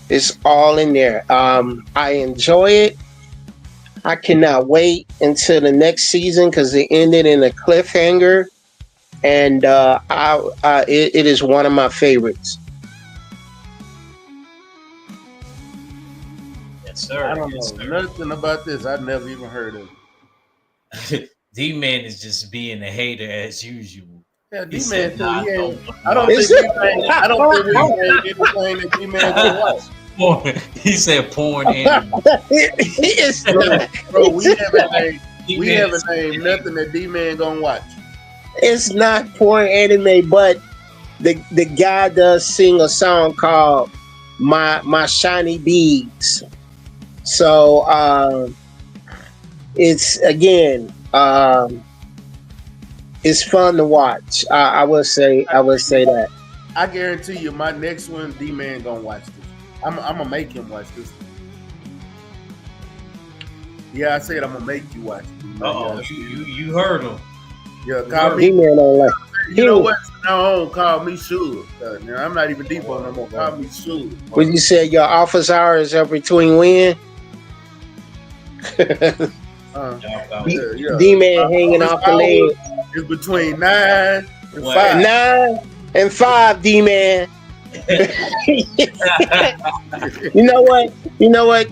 It's all in there. I enjoy it. I cannot wait until the next season because it ended in a cliffhanger. And it is one of my favorites. Yes, sir. I don't know nothing about this. I've never even heard of it. D-Man is just being a hater as usual. Yeah, D-Man too. I don't think anything that D-Man can watch. He said porn anime. Bro, we haven't named nothing that D-Man gonna watch. It's not porn anime, but the guy does sing a song called My Shiny Beads. So it's again it's fun to watch. I would say that. I guarantee you my next one, D-Man gonna watch this. I'm gonna make him watch this. Yeah, I said I'm gonna make you watch it. Oh, you heard him. Yeah, call me. You know what? Now on, call me Suge. I'm not even deep on no more. Call me Suge. When you say your office hours are between when? D-Man hanging off the leg. It's between 9 and 5. 9 and 5, D-Man. You know what?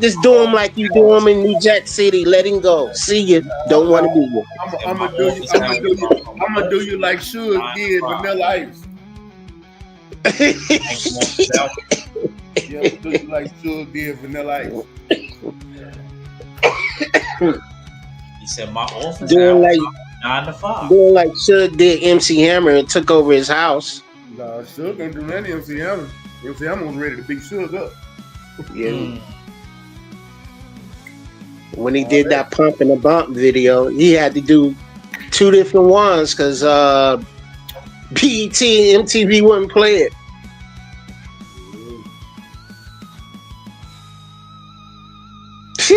Just do him like you do him in New Jack City. Let him go. See you. Don't want to be you. I'm gonna do you like Suge did Vanilla Ice. Yeah, do you like Suge did Vanilla Ice. He said my office doing like 9 to 5. Doing like Suge did MC Hammer and took over his house. No, Suge didn't do nothing. MC Hammer was ready to beat Suge up. Yeah. When he did that Pump and a Bump video, he had to do 2 different ones because BET and MTV wouldn't play it. I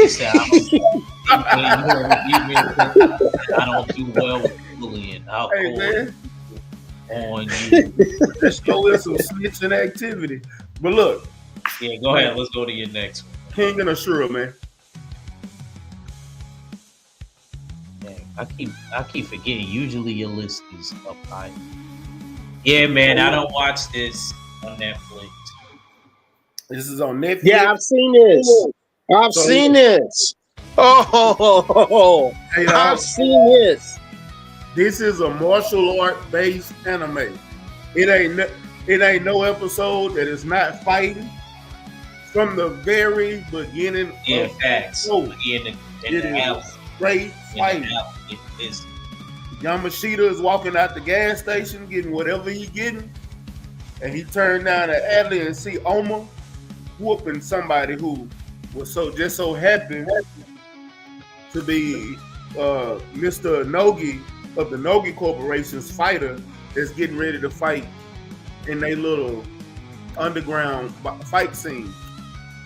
don't do well with bullying. Hey man, on you. Let's go with some snitching activity. But look, Yeah, go ahead. Let's go to your next one. King and Ashura, man. Dang, I keep forgetting. Usually your list is up high. Yeah, man, I don't watch this on Netflix. This is on Netflix. Yeah, I've seen this. I've seen this. Oh, Hey, I've seen this. this is a martial art based anime. It ain't no episode that is not fighting from the very beginning. Yeah, facts. Oh, In the it is alley. straight fighting. It is. Yamashita is walking out the gas station getting whatever he getting, and he turned down the alley and see Oma whooping somebody who was just so happy to be Mr. Nogi of the Nogi Corporation's fighter that's getting ready to fight in a little underground fight scene.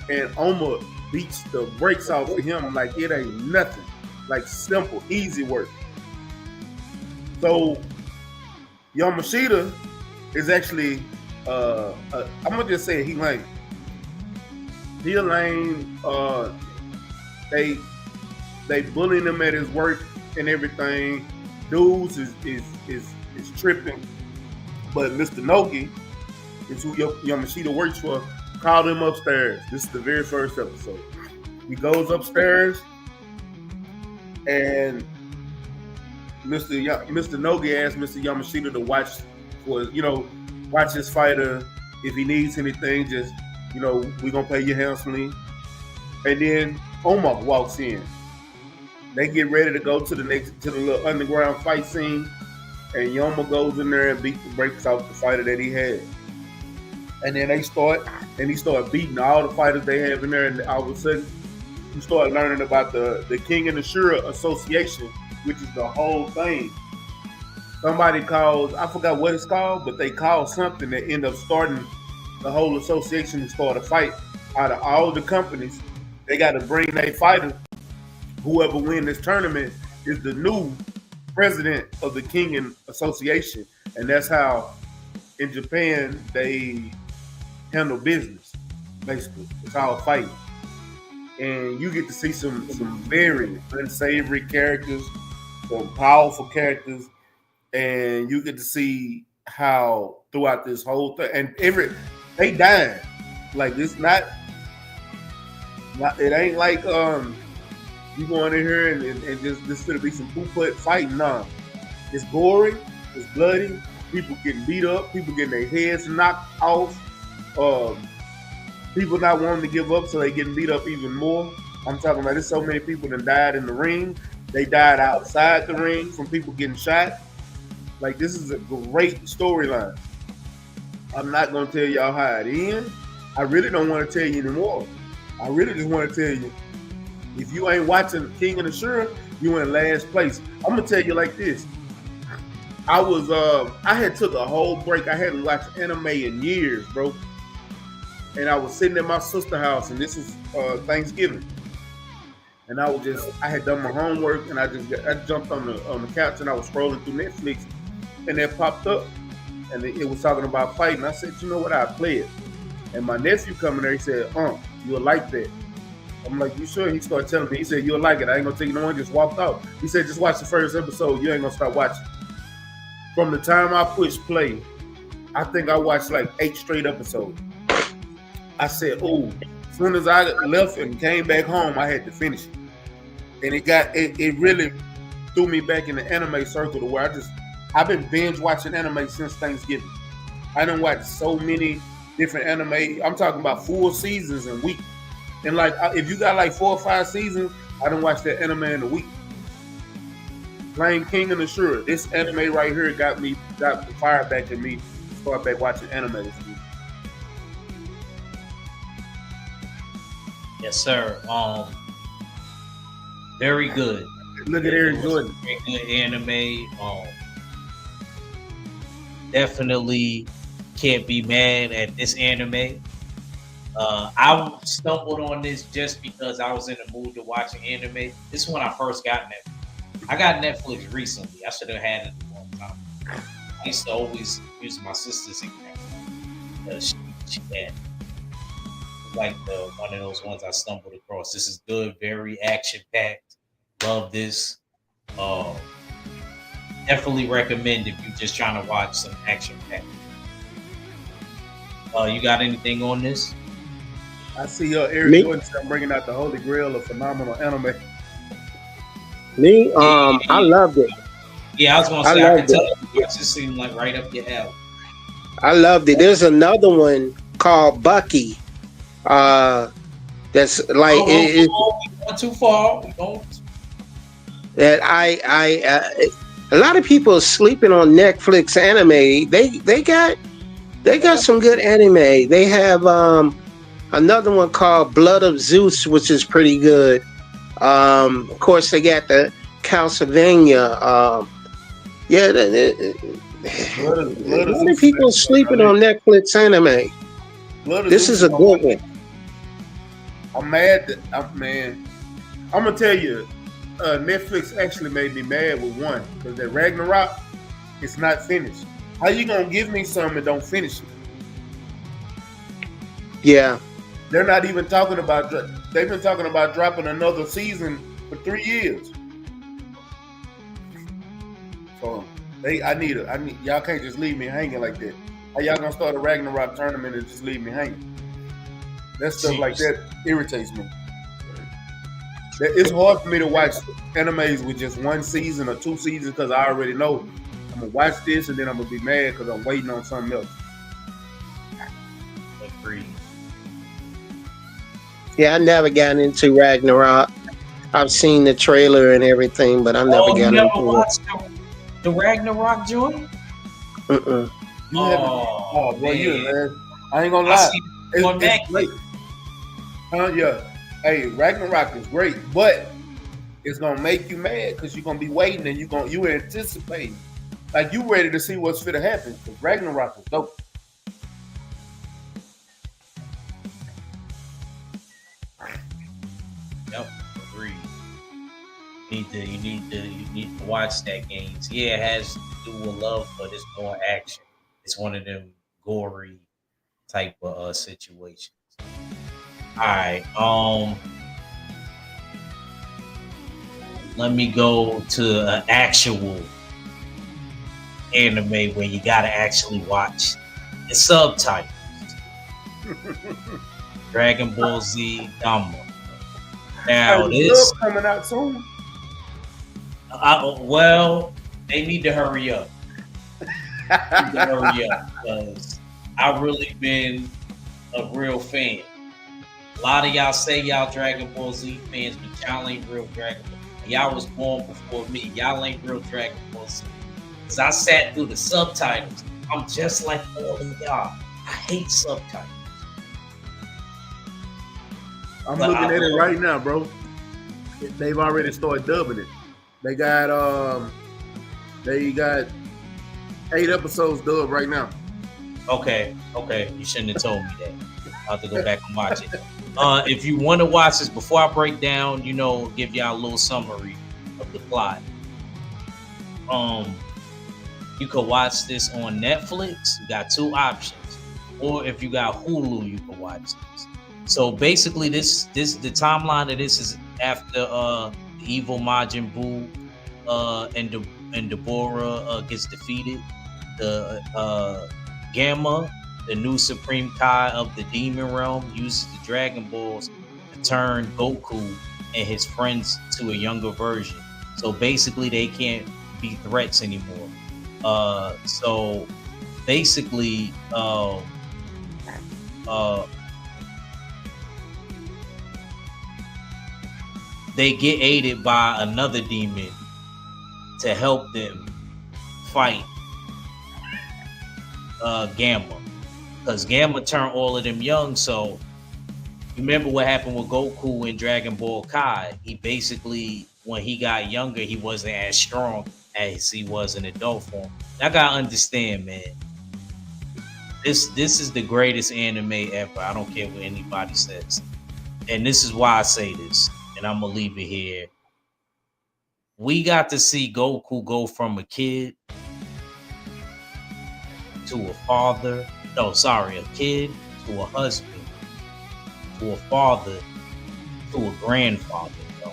And Oma beats the brakes off of him like it ain't nothing. Like simple, easy work. So Yamashita is actually I'm gonna just say he lame. He a lame. They bullying him at his work and everything. Dudes is tripping. But Mr. Nogi is who Yamashita works for, called him upstairs. This is the very first episode. He goes upstairs and Mr. Nogi asked Mr. Yamashita to watch his fighter. If he needs anything, just, we're gonna pay you handsomely. And then Oma walks in. They get ready to go to the little underground fight scene, and Yoma goes in there and beats the brakes off the fighter that he had. And then he start beating all the fighters they have in there, and all of a sudden you start learning about the King and the Shura Association, which is the whole thing. Somebody calls, I forgot what it's called, but they call something that end up starting the whole association to start a fight. Out of all the companies, they got to bring their fighter. Whoever wins this tournament is the new president of the King and Association. And that's how in Japan they handle business, basically. It's all fighting. And you get to see some very unsavory characters, some powerful characters, and you get to see how throughout this whole thing, and they dying. Like, it's not it ain't like you going in here and just this gonna be some poop fighting. Nah, it's gory, it's bloody, people getting beat up, people getting their heads knocked off, people not wanting to give up, so they getting beat up even more. I'm talking about there's so many people that died in the ring. They died outside the ring from people getting shot. Like, this is a great storyline. I'm not gonna tell y'all how it ends. I really don't want to tell you anymore. I really just want to tell you, if you ain't watching King and the Shura, you in last place. I'm gonna tell you like this. I had took a whole break. I hadn't watched anime in years, bro. And I was sitting at my sister's house, and this was Thanksgiving. And I had done my homework, and I jumped on the couch, and I was scrolling through Netflix, and that popped up, and it was talking about fighting. I said, you know what, I'll play it. And my nephew coming there, he said, you'll like that. I'm like, you sure? He started telling me, he said, you'll like it. I ain't gonna tell you no one, just walked out. He said, just watch the first episode, you ain't gonna start watching. From the time I pushed play, I think I watched like 8 straight episodes. I said, as soon as I left and came back home, I had to finish it. And it really threw me back in the anime circle to where I've been binge watching anime since Thanksgiving. I done watched so many different anime. I'm talking about full seasons in weeks. And like, if you got like 4 or 5 seasons, I done watched that anime in a week. Playing King and the Shura. This anime right here got the fire back in me to start back watching anime this week. Yes, sir. Very good. Look at Aaron Jordan. Very good anime. Definitely can't be mad at this anime. I stumbled on this just because I was in the mood to watch an anime. This is when I first got Netflix. I got Netflix recently. I should have had it a long time. I used to always use my sister's example. She had like the one of those ones I stumbled across. This is good, very action packed. Love this. Uh, Definitely recommend if you're just trying to watch some action packed. You got anything on this? I see Eric Me, Jordan said, bringing out the Holy Grail of phenomenal anime. I loved it. Yeah, I was gonna I say I can loved tell it. you. It just seemed like right up your alley. I loved it. There's another one called Bucky. That's like We going too far. We going. that a lot of people are sleeping on Netflix anime. They got some good anime. They have another one called Blood of Zeus, which is pretty good. Of course, they got the Castlevania. Yeah, a lot of people are sleeping on Netflix anime. This is a good one. I'm mad that man. I'm gonna tell you, Netflix actually made me mad with one because that Ragnarok, it's not finished. How you gonna give me something and don't finish it? Yeah, They're not even talking about. They've been talking about dropping another season for 3 years. So I need y'all can't just leave me hanging like that. How y'all gonna start a Ragnarok tournament and just leave me hanging? That stuff like that irritates me. It's hard for me to watch animes with just one season or 2 seasons because I already know I'm gonna watch this and then I'm gonna be mad because I'm waiting on something else. Agreed. yeah. I never got into Ragnarok. I've seen the trailer and everything, but I never You got never into it. watched the Ragnarok joint? Mm-mm. Oh, boy, man. man. I ain't gonna I lie. see it on It's great. Yeah. Hey, Ragnarok is great, but it's gonna make you mad because you're gonna be waiting and you anticipating. Like you ready to see what's finna happen. Because Ragnarok is dope. Yep, agreed. You need to watch that games. Yeah, it has to do with love, but it's more action. It's one of them gory type of situations. All right. Let me go to an actual anime where you gotta actually watch the subtitles. Dragon Ball Z Dama. Now this coming out soon. well, they need to hurry up. Because I've really been a real fan. A lot of y'all say y'all Dragon Ball Z fans, but y'all ain't real Dragon Ball. Y'all was born before me. Y'all ain't real Dragon Ball Z. Because I sat through the subtitles. I'm just like all of y'all. I hate subtitles. I'm looking at it right now, bro. They've already started dubbing it. They got 8 episodes dubbed right now. Okay. You shouldn't have told me that. I'll have to go back and watch it. If you want to watch this, before I break down, give y'all a little summary of the plot. You could watch this on Netflix. You got 2 options. Or if you got Hulu, you can watch this. So basically, the timeline of this is after the evil Majin Buu and Deborah gets defeated. The Gamma, the new Supreme Kai of the Demon Realm, uses the Dragon Balls to turn Goku and his friends to a younger version. So basically, they can't be threats anymore. So basically, they get aided by another demon to help them fight Gamma, because Gamma turned all of them young. So remember what happened with Goku in Dragon Ball Kai. He basically, when he got younger, he wasn't as strong as he was in adult form. I gotta understand, man. This is the greatest anime ever. I don't care what anybody says, and this is why I say this. And I'm gonna leave it here. We got to see Goku go from a kid to a father. No, sorry, a kid to a husband to a father to a grandfather. Yo.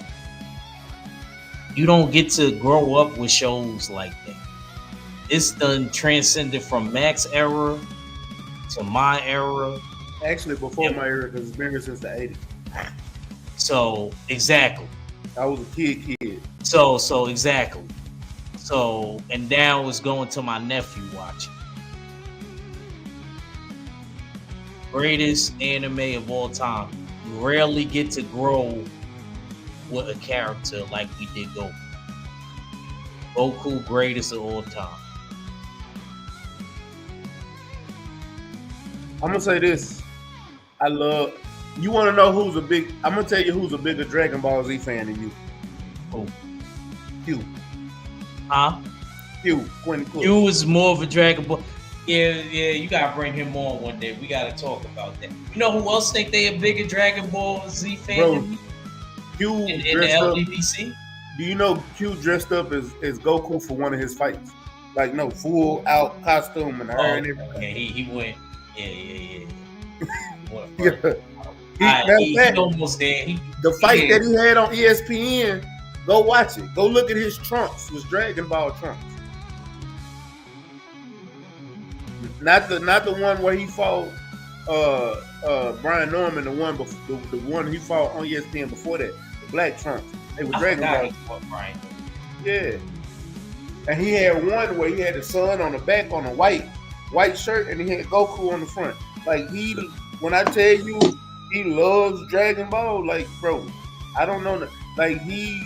You don't get to grow up with shows like that. It's done transcended from Mac's era to my era. Actually, before my era, because it's been here since the 80s. So exactly. I was a kid. So exactly. So and now it's going to my nephew watching. Greatest anime of all time. You rarely get to grow with a character like we did Goku. Goku, greatest of all time. I'm gonna say this. You want to know who's a big? I'm gonna tell you who's a bigger Dragon Ball Z fan than you. Who? Q. Huh? Q. Quentin Cook. Q is more of a Dragon Ball. Yeah. You gotta bring him on one day. We gotta talk about that. You know who else think they a bigger Dragon Ball Z fan than me? Q in the LDBC. Do you know Q dressed up as Goku for one of his fights? Like no full out costume and hair and everything. Yeah, he went. Yeah. He almost there. The fight that he had on ESPN, go watch it. Go look at his trunks. Was Dragon Ball trunks. Not the one where he fought Brian Norman, the one he fought on ESPN before that. The black trunks. They were Dragon Ball. Brian. Yeah. And he had one where he had the sun on the back on a white shirt, and he had Goku on the front. Like when I tell you he loves Dragon Ball, like bro, I don't know. Like he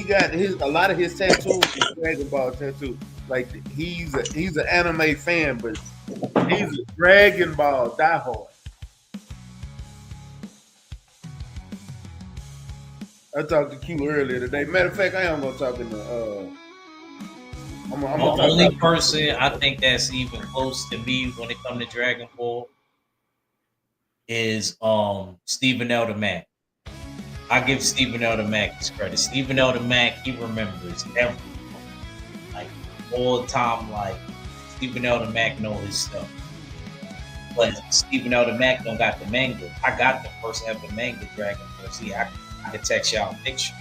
got a lot of his tattoos Dragon Ball tattoos. Like he's an anime fan, but he's a Dragon Ball diehard. I talked to Q earlier today. Matter of fact, I am gonna talk in the. I'm the only person I think that's even close to me when it comes to Dragon Ball is Stephen L. Mack. I give Stephen L. Mack his credit. Stephen L. Mack, he remembers everything. Like all the time, like Stephen L. Mack know his stuff. But Stephen L. Mack don't got the manga. I got the first ever manga Dragon Ball Z. I can text y'all a picture.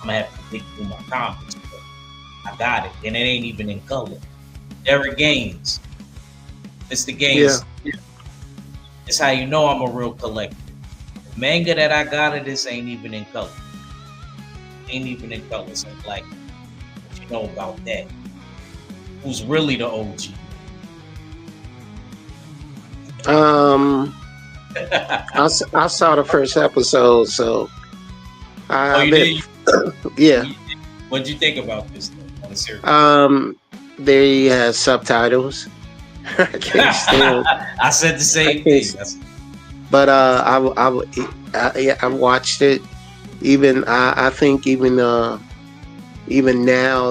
I'm gonna have to dig through my comments. I got it, and it ain't even in color. Derek Gaines, Mr. Gaines. Yeah. It's how you know I'm a real collector. The manga that I got of this ain't even in color. Ain't even in color. It's in black. What you know about that? Who's really the OG? I saw the first episode, so you did? Yeah. What'd you think about this on the series? They have subtitles. I can't stand. I said the same thing. But I watched it. I think even now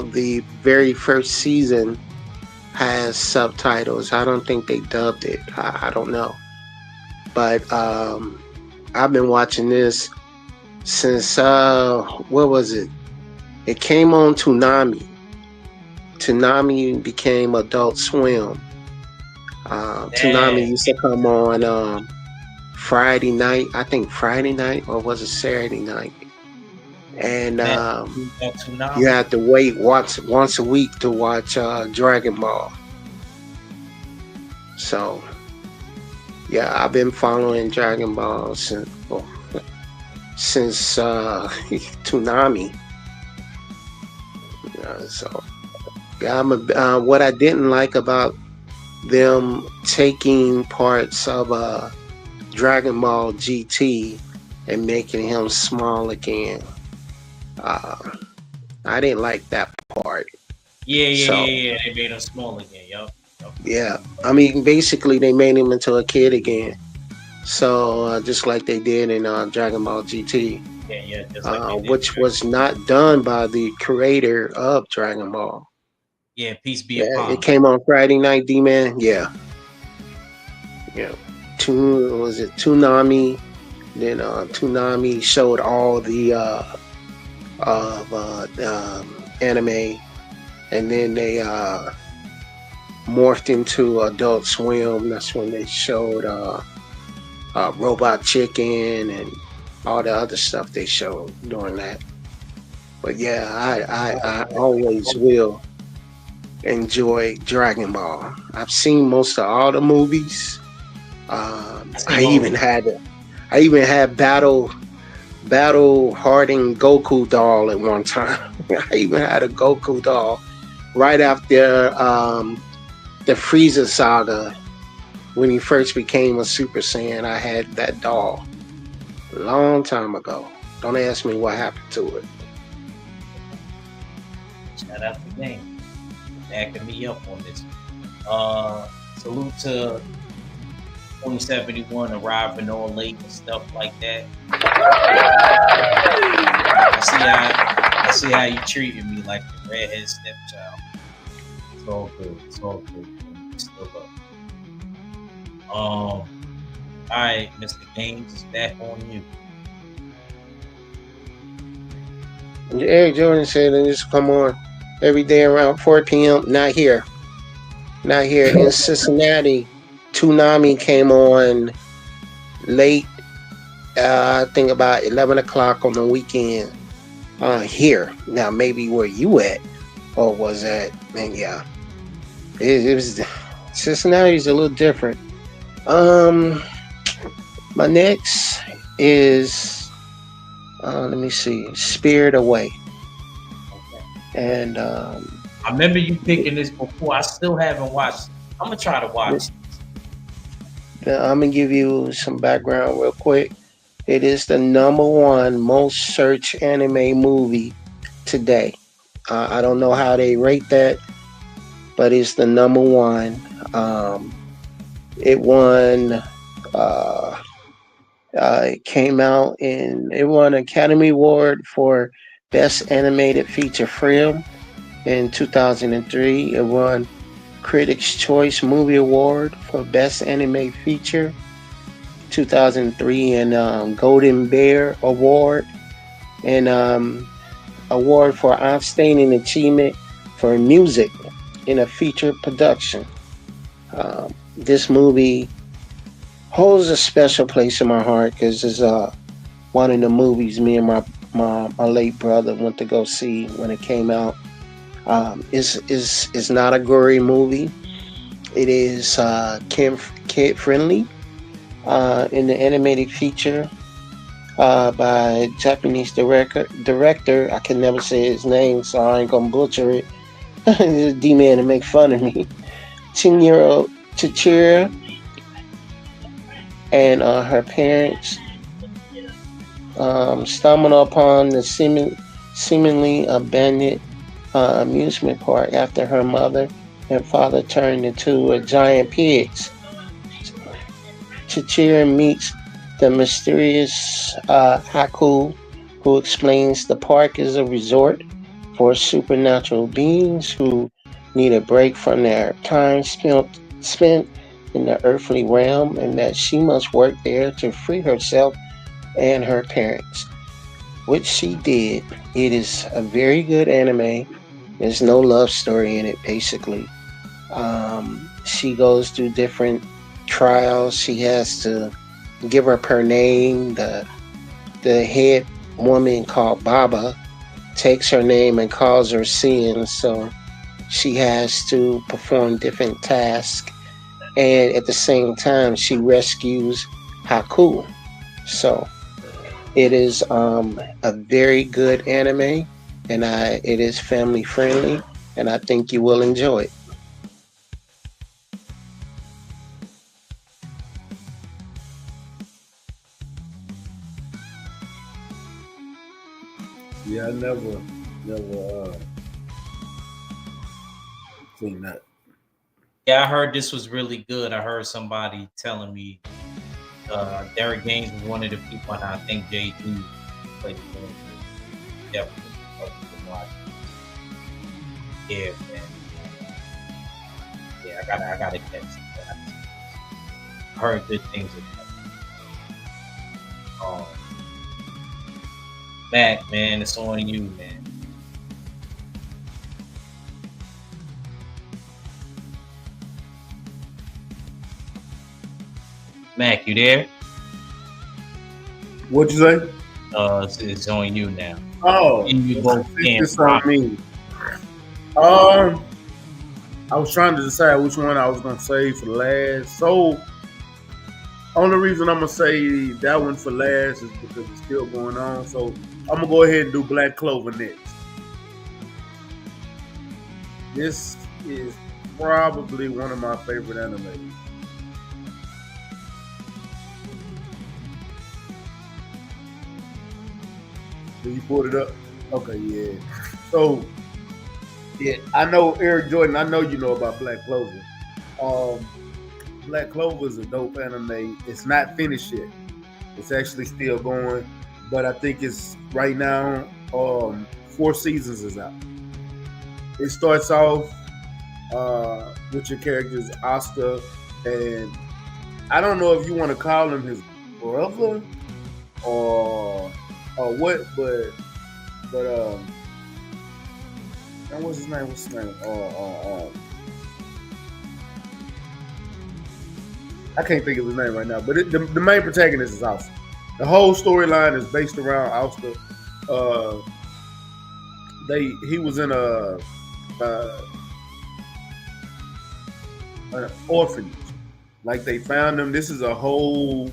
the very first season has subtitles. I don't think they dubbed it. I don't know. But I've been watching this since what was it? It came on Toonami. Toonami became Adult Swim. Toonami used to come on Friday night. I think Friday night, or was it Saturday night? And you had to wait once a week to watch Dragon Ball. So, yeah, I've been following Dragon Ball since Toonami. So, yeah, what I didn't like about them taking parts of Dragon Ball GT and making him small again. I didn't like that part. Yeah. They made him small again. Yep. Yeah, I mean, basically they made him into a kid again. So just like they did in Dragon Ball GT. Yeah. Which was not done by the creator of Dragon Ball. Yeah, peace be upon. It came on Friday night, D-Man. Yeah. Toonami? Then Toonami showed all the anime, and then they morphed into Adult Swim. That's when they showed Robot Chicken and all the other stuff they showed during that. But yeah, I always will enjoy Dragon Ball. I've seen most of all the movies. I I seen all even of had I even had Battle Hardened Goku doll at one time. I even had a Goku doll right after the Frieza saga when he first became a Super Saiyan. I had that doll a long time ago. Don't ask me what happened to it. shout out to game. Backing me up on this. Salute to 2071 arriving all late and stuff like that. I see how you treated me like the redhead stepchild. It's all good. It's all good. Still up. All right, Mr. Gaines is back on you. Eric Jordan said it just come on every day around 4 p.m. Not here. Not here. In Cincinnati, Toonami came on late, I think about 11 o'clock on the weekend here. Now, maybe where you at or was at, and yeah. It was, Cincinnati's a little different. My next is, let me see, Spirit Away. Okay. And I remember you picking this before. I still haven't watched it. I'm gonna try to watch it. I'm gonna give you some background real quick. It is the number one most searched anime movie today. I don't know how they rate that, but it's the number one. It won. It came out and it won an Academy Award for Best Animated Feature Film in 2003. It won Critics' Choice Movie Award for Best Anime Feature 2003 and Golden Bear Award and award for Outstanding Achievement for Music in a Feature Production. This movie holds a special place in my heart because it's one of the movies me and my late brother went to go see when it came out. It's not a gory movie. It is kid friendly in the animated feature by Japanese director. I can never say his name, so I ain't gonna butcher it. D-man to make fun of me. Chinyoro Chichira and her parents stumble upon the seemingly abandoned amusement park after her mother and father turned into a giant pigs. Chichira meets the mysterious Haku, who explains the park is a resort for supernatural beings who need a break from their time spent in the earthly realm and that she must work there to free herself and her parents, which she did. It is a very good anime. There's no love story in it, basically. She goes through different trials. She has to give up her name. The head woman called Baba takes her name and calls her Sin, so she has to perform different tasks. And at the same time, she rescues Haku. So it is a very good anime, and it is family friendly, and I think you will enjoy it. Yeah, I never seen that. Yeah, I heard this was really good. I heard somebody telling me Derek Gaines was one of the people, and I think JG played the game. Definitely watch. Yeah, man. Yeah, I gotta catch it. I heard good things about it. Mac, man, it's on you, man. Mac, you there? What'd you say? It's on you now. Oh, You both can't this on me. I was trying to decide which one I was gonna save for last. So, only reason I'm gonna say that one for last is because it's still going on. So, I'm gonna go ahead and do Black Clover next. This is probably one of my favorite animes. Did you pull it up? Okay, yeah. So, yeah, I know Eric Jordan. I know you know about Black Clover. Black Clover is a dope anime. It's not finished yet. It's actually still going, but I think it's right now. 4 seasons is out. It starts off with your characters Asta, and I don't know if you want to call him his brother or what, but and what's his name? I can't think of his name right now, but the main protagonist is Asta. The whole storyline is based around Asta. He was in an orphanage. Like they found him. This is a whole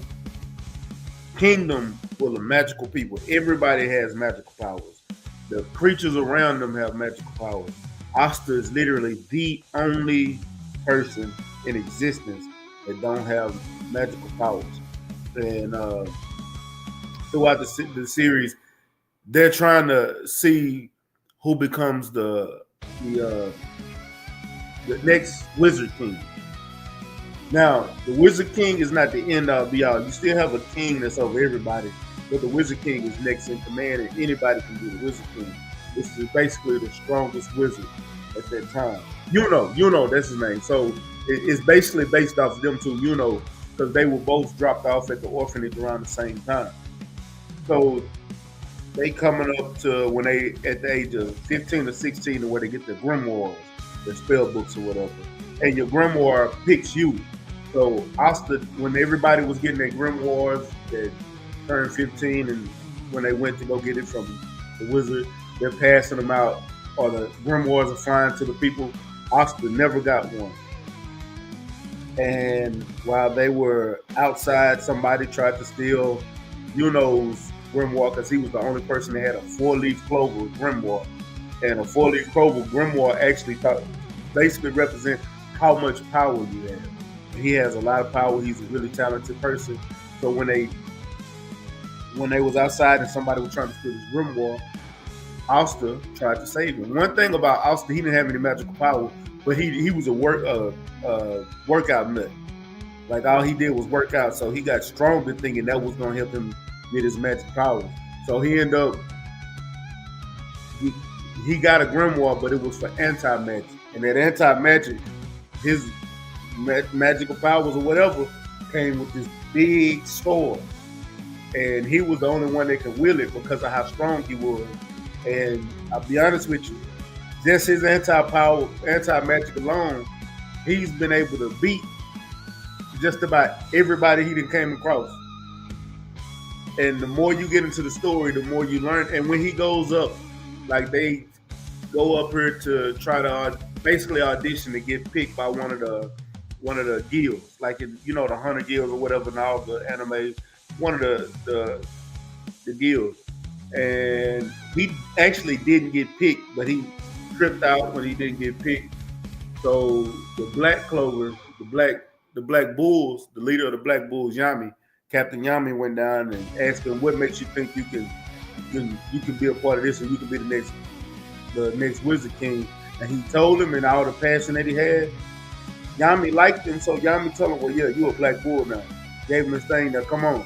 kingdom full of magical people. Everybody has magical powers. The creatures around them have magical powers. Asta is literally the only person in existence that don't have magical powers. And throughout the series, they're trying to see who becomes the next Wizard King. Now, the Wizard King is not the end all be all. You still have a king that's over everybody, but the Wizard King is next in command, and anybody can be the Wizard King. This is basically the strongest wizard at that time. Yuno, that's his name. So it's basically based off of them two, because they were both dropped off at the orphanage around the same time. So they coming up to when they at the age of 15 or 16 to where they get their grimoires, their spell books or whatever. And your grimoire picks you. So Asta, when everybody was getting their grimoires that turned 15 and when they went to go get it from the wizard, they're passing them out or the grimoires are flying to the people. Asta never got one. And while they were outside, somebody tried to steal Yuno's grimoire because he was the only person that had a 4-leaf clover grimoire. And a 4-leaf clover grimoire actually basically represents how much power you have. He has a lot of power. He's a really talented person. So when they was outside and somebody was trying to steal his grimoire, Asta tried to save him. One thing about Asta, he didn't have any magical power, but he was a workout nut. Like all he did was work out, so he got stronger thinking that was gonna help him get his magic powers. So he ended up he got a grimoire, but it was for anti-magic, and that anti-magic, his magical powers or whatever came with this big sword, and he was the only one that could wield it because of how strong he was. And I'll be honest with you, just his anti-magic alone, he's been able to beat just about everybody he done came across. And the more you get into the story, the more you learn. And when he goes up, like they go up here to try to basically audition to get picked by one of the guilds, like in, the 100 guilds or whatever in all the anime, one of the guilds. And he actually didn't get picked, but he tripped out when he didn't get picked. So the Black Clover, the Black Bulls, the leader of the Black Bulls, Captain Yami went down and asked him, what makes you think you can be a part of this and you can be the next Wizard King? And he told him, and all the passion that he had, Yami liked him, so Yami told him, well, yeah, you a Black Bull now. Gave him this thing, now come on.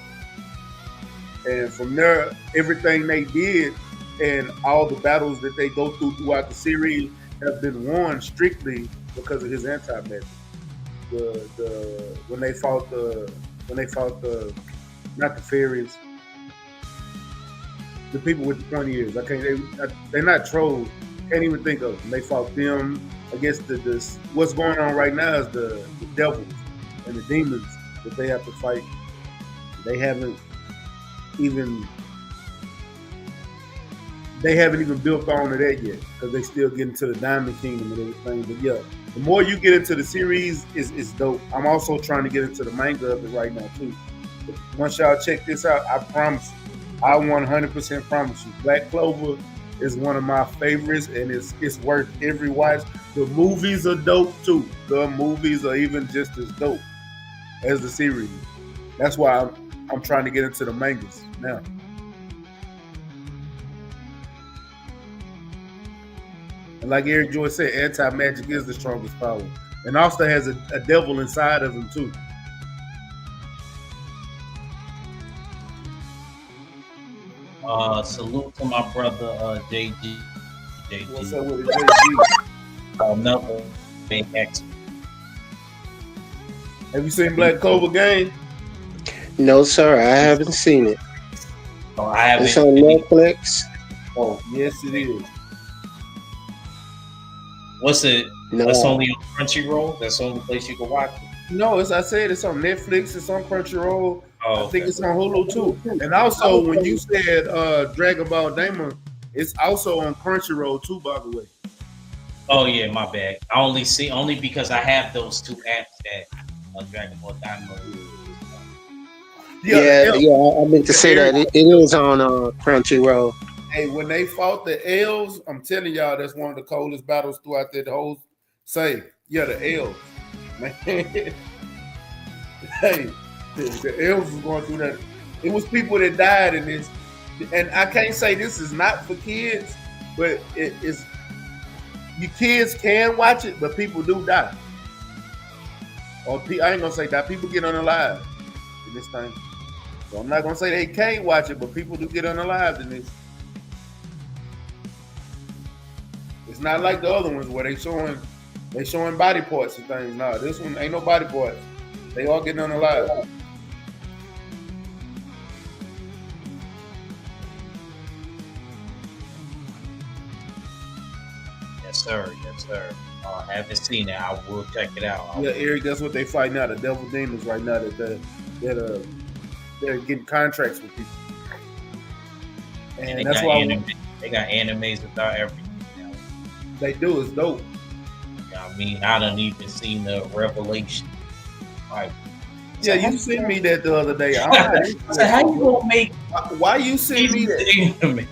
And from there, everything they did and all the battles that they go throughout the series have been won strictly because of his anti-magic. When they fought the not the fairies, the people with the pointy ears. They're not trolls. Can't even think of them. They fought them against what's going on right now is the devils and the demons that they have to fight. They haven't even built on to that yet because they still getting to the Diamond Kingdom and everything. But yeah, the more you get into the series, is dope. I'm also trying to get into the manga of it right now too. But once y'all check this out, I promise you, I 100% promise you, Black Clover is one of my favorites, and it's worth every watch. The movies are dope too. The movies are even just as dope as the series. That's why I'm trying to get into the mangas now. And like Eric Joy said, anti-magic is the strongest power. And also has a devil inside of him too. Salute to my brother JG. What's up with the JG? Another big expert. Have you seen Black Clover game? No, sir, I haven't seen it. Oh, I haven't. It's on Netflix. Oh, yes, it is. What's it? No. That's only on Crunchyroll. That's the only place you can watch it. No, as I said, it's on Netflix. It's on Crunchyroll. Oh, I think okay. it's on Hulu too. And also, when you said Dragon Ball Daima, it's also on Crunchyroll too. By the way. Oh yeah, my bad. I only because I have those two apps that Dragon Ball Daima. Yeah, I meant to say that it is on Crunchyroll. Hey, when they fought the elves, I'm telling y'all, that's one of the coldest battles throughout the whole say. Yeah, the elves, man. Hey, the elves was going through that. It was people that died in this, and I can't say this is not for kids, but it is. You kids can watch it, but people do die. Or I ain't gonna say that. People get unalive in this thing. So I'm not gonna say they can't watch it, but people do get unalive in this. It's not like the other ones where they showing body parts and things. Nah, this one ain't no body parts. They all getting unalive. Yes, sir. Yes, sir. I haven't seen it. I will check it out. Yeah, Eric, that's what they fight now. The devil demons right now that they're getting contracts with people, and that's why they got animes about everything now. They do. It's dope. Yeah, I mean, I done even seen the Revelation. Right. Yeah, you sent me that the other day. So how you gonna make? Why you send me that?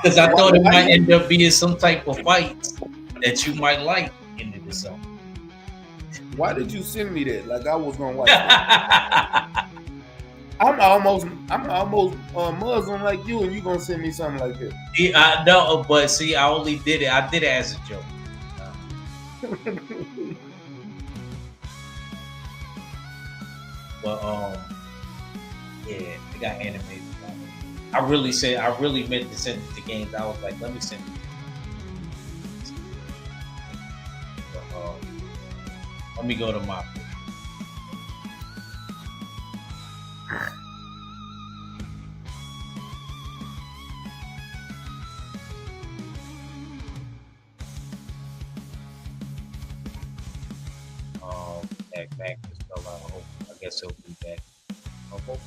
Because I thought it might end up being some type of fight that you might like into the song. Why did you send me that? Like I was gonna watch it. I'm almost Muslim like you, and you gonna send me something like that? Yeah, I know, but see, I only did it. I did it as a joke. But yeah, they got animated. I really meant to send it to games. I was like, let me send it. But, let me go to my. Back just fell out. I guess he'll be back. Okay.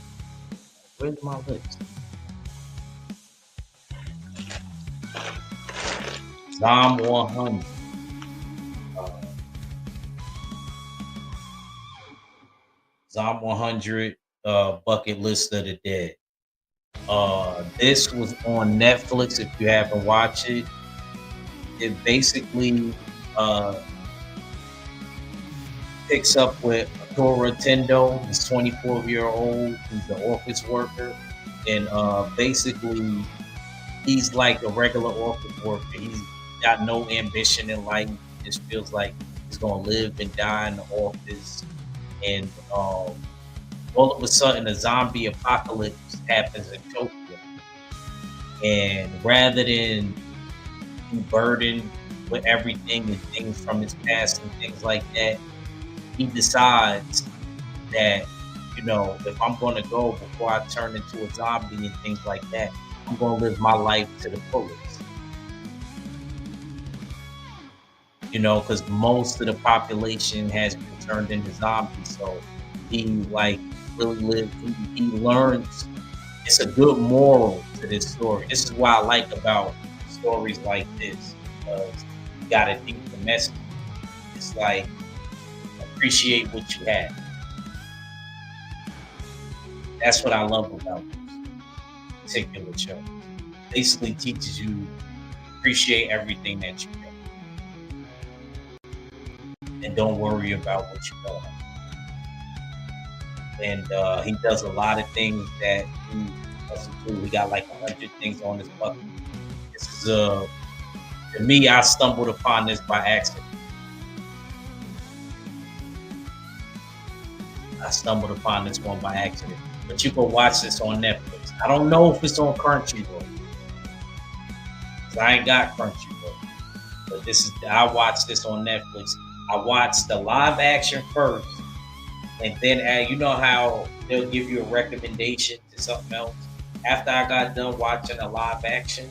Where's my list? Zom 100. Zom 100 bucket list of the dead. This was on Netflix. If you haven't watched it, it basically picks up with Tora Tendo. He's 24-year-old. He's an office worker, and basically he's like a regular office worker. He's got no ambition in life. He just feels like he's gonna live and die in the office. And all of a sudden, a zombie apocalypse happens in Tokyo. And rather than be burdened with everything and things from his past and things like that, he decides that, if I'm going to go before I turn into a zombie and things like that, I'm going to live my life to the fullest. Because most of the population has been turned into zombies. So he like really lived. He learns. It's a good moral to this story. This is what I like about stories like this, because you got a deeper message. It's like appreciate what you have. That's what I love about this particular show. Basically teaches you appreciate everything that you get, and don't worry about what you don't have. And he does a lot of things that he doesn't do. We got like 100 things on his bucket. This is to me, I stumbled upon this by accident. I stumbled upon this one by accident. But you can watch this on Netflix. I don't know if it's on Crunchyroll, because I ain't got Crunchyroll. But I watched this on Netflix. I watched the live action first, and then you know how they'll give you a recommendation to something else. After I got done watching a live action,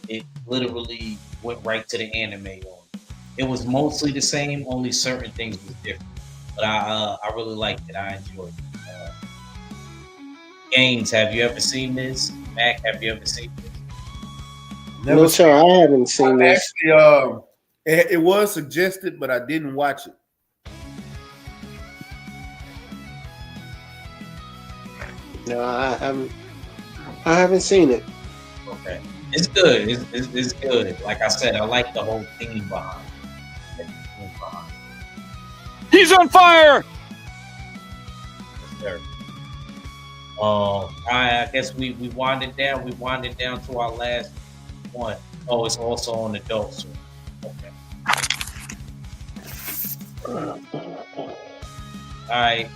it literally went right to the anime on. It was mostly the same, only certain things was different. But I really liked it. I enjoyed it. Gaines, have you ever seen this? Mac, have you ever seen this? No, sir, I haven't seen this. Actually, it was suggested, but I didn't watch it. No, I haven't seen it. Okay, it's good. It's good. Like I said, I like the whole theme behind it. He's on fire! Yes, I guess we winded down. We winded down to our last one. Oh, it's also on Adult Swim. Okay. All right,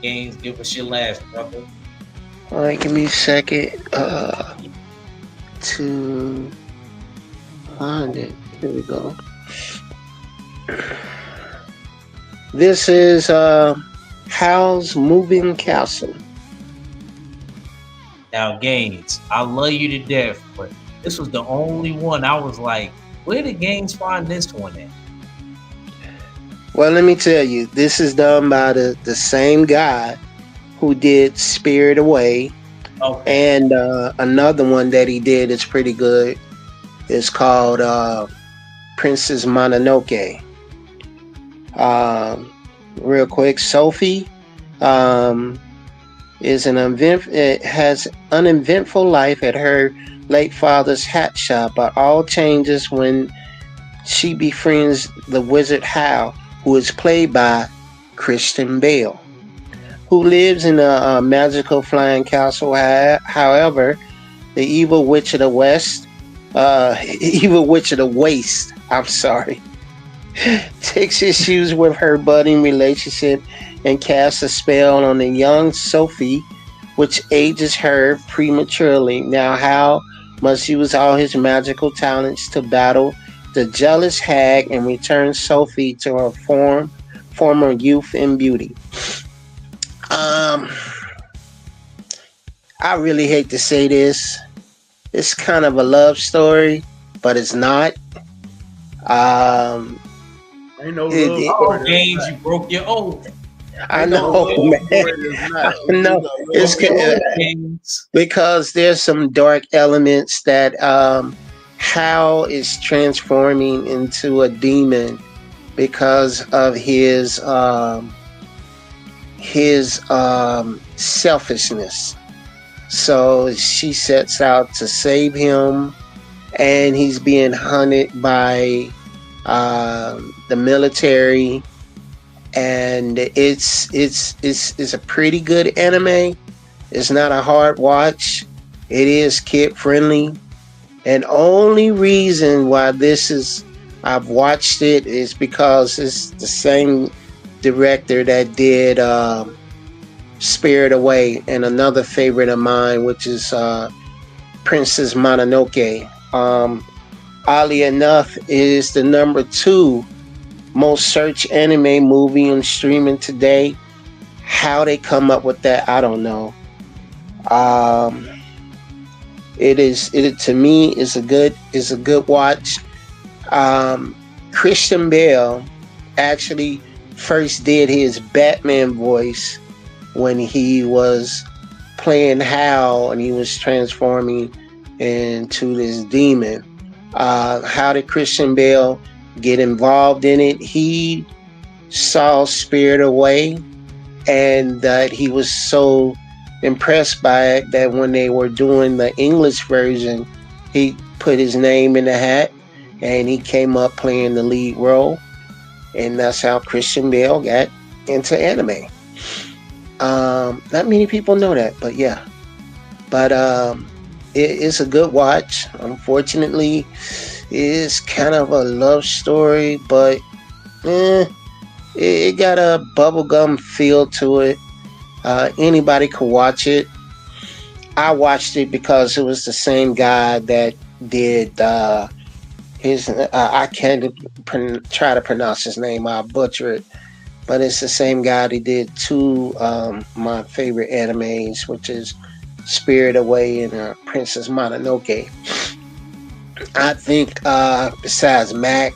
Gaines, give us your last, brother. All right, give me a second to find it. Here we go. This is Howl's Moving Castle. Now, Gaines, I love you to death, but this was the only one I was like, where did Gaines find this one at? Well, let me tell you, this is done by the same guy who did Spirit Away. Okay. And another one that he did is pretty good. It's called Princess Mononoke. Real quick, Sophie has uneventful life at her late father's hat shop, but all changes when she befriends the wizard Howl, who is played by Christian Bale, who lives in a magical flying castle. However, the evil witch of the waste, takes issues with her budding relationship and casts a spell on the young Sophie, which ages her prematurely. Now, Hal must use all his magical talents to battle the jealous hag and return Sophie to her former youth and beauty. I really hate to say this. It's kind of a love story, but it's not. Ain't no love. Gaines, you broke your oath. I know, man. No, it's because there's some dark elements that Hal is transforming into a demon because of his selfishness. So she sets out to save him, and he's being hunted by the military. And it's a pretty good anime. It's not a hard watch. It is kid friendly. And only reason why I've watched it is because it's the same director that did Spirit Away, and another favorite of mine, which is Princess Mononoke. Oddly enough, is the number 2 most searched anime movie on streaming today. How they come up with that, I don't know. It to me is a good watch. Christian Bale actually first did his Batman voice when he was playing Hal and he was transforming into this demon. How did Christian Bale get involved in it? He saw Spirit Away, and that he was so impressed by it that when they were doing the English version, he put his name in the hat and he came up playing the lead role. And that's how Christian Bale got into anime. Not many people know that, but yeah. But it's a good watch. Unfortunately, it's kind of a love story, but it got a bubblegum feel to it. Anybody could watch it. I watched it because it was the same guy that did his. I can't try to pronounce his name. I'll butcher it. But it's the same guy that did two my favorite animes, which is Spirit Away and Princess Mononoke. I think besides Mac,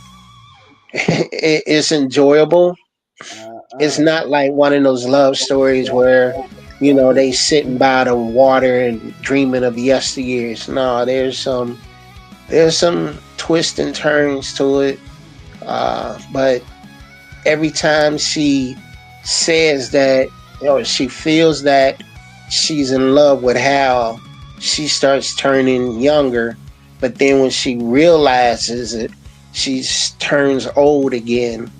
it's enjoyable. It's not like one of those love stories where they sitting by the water and dreaming of yesteryears. No, there's some twists and turns to it, but every time she says that, or she feels that she's in love with Hal, she starts turning younger. But then when she realizes it, she turns old again.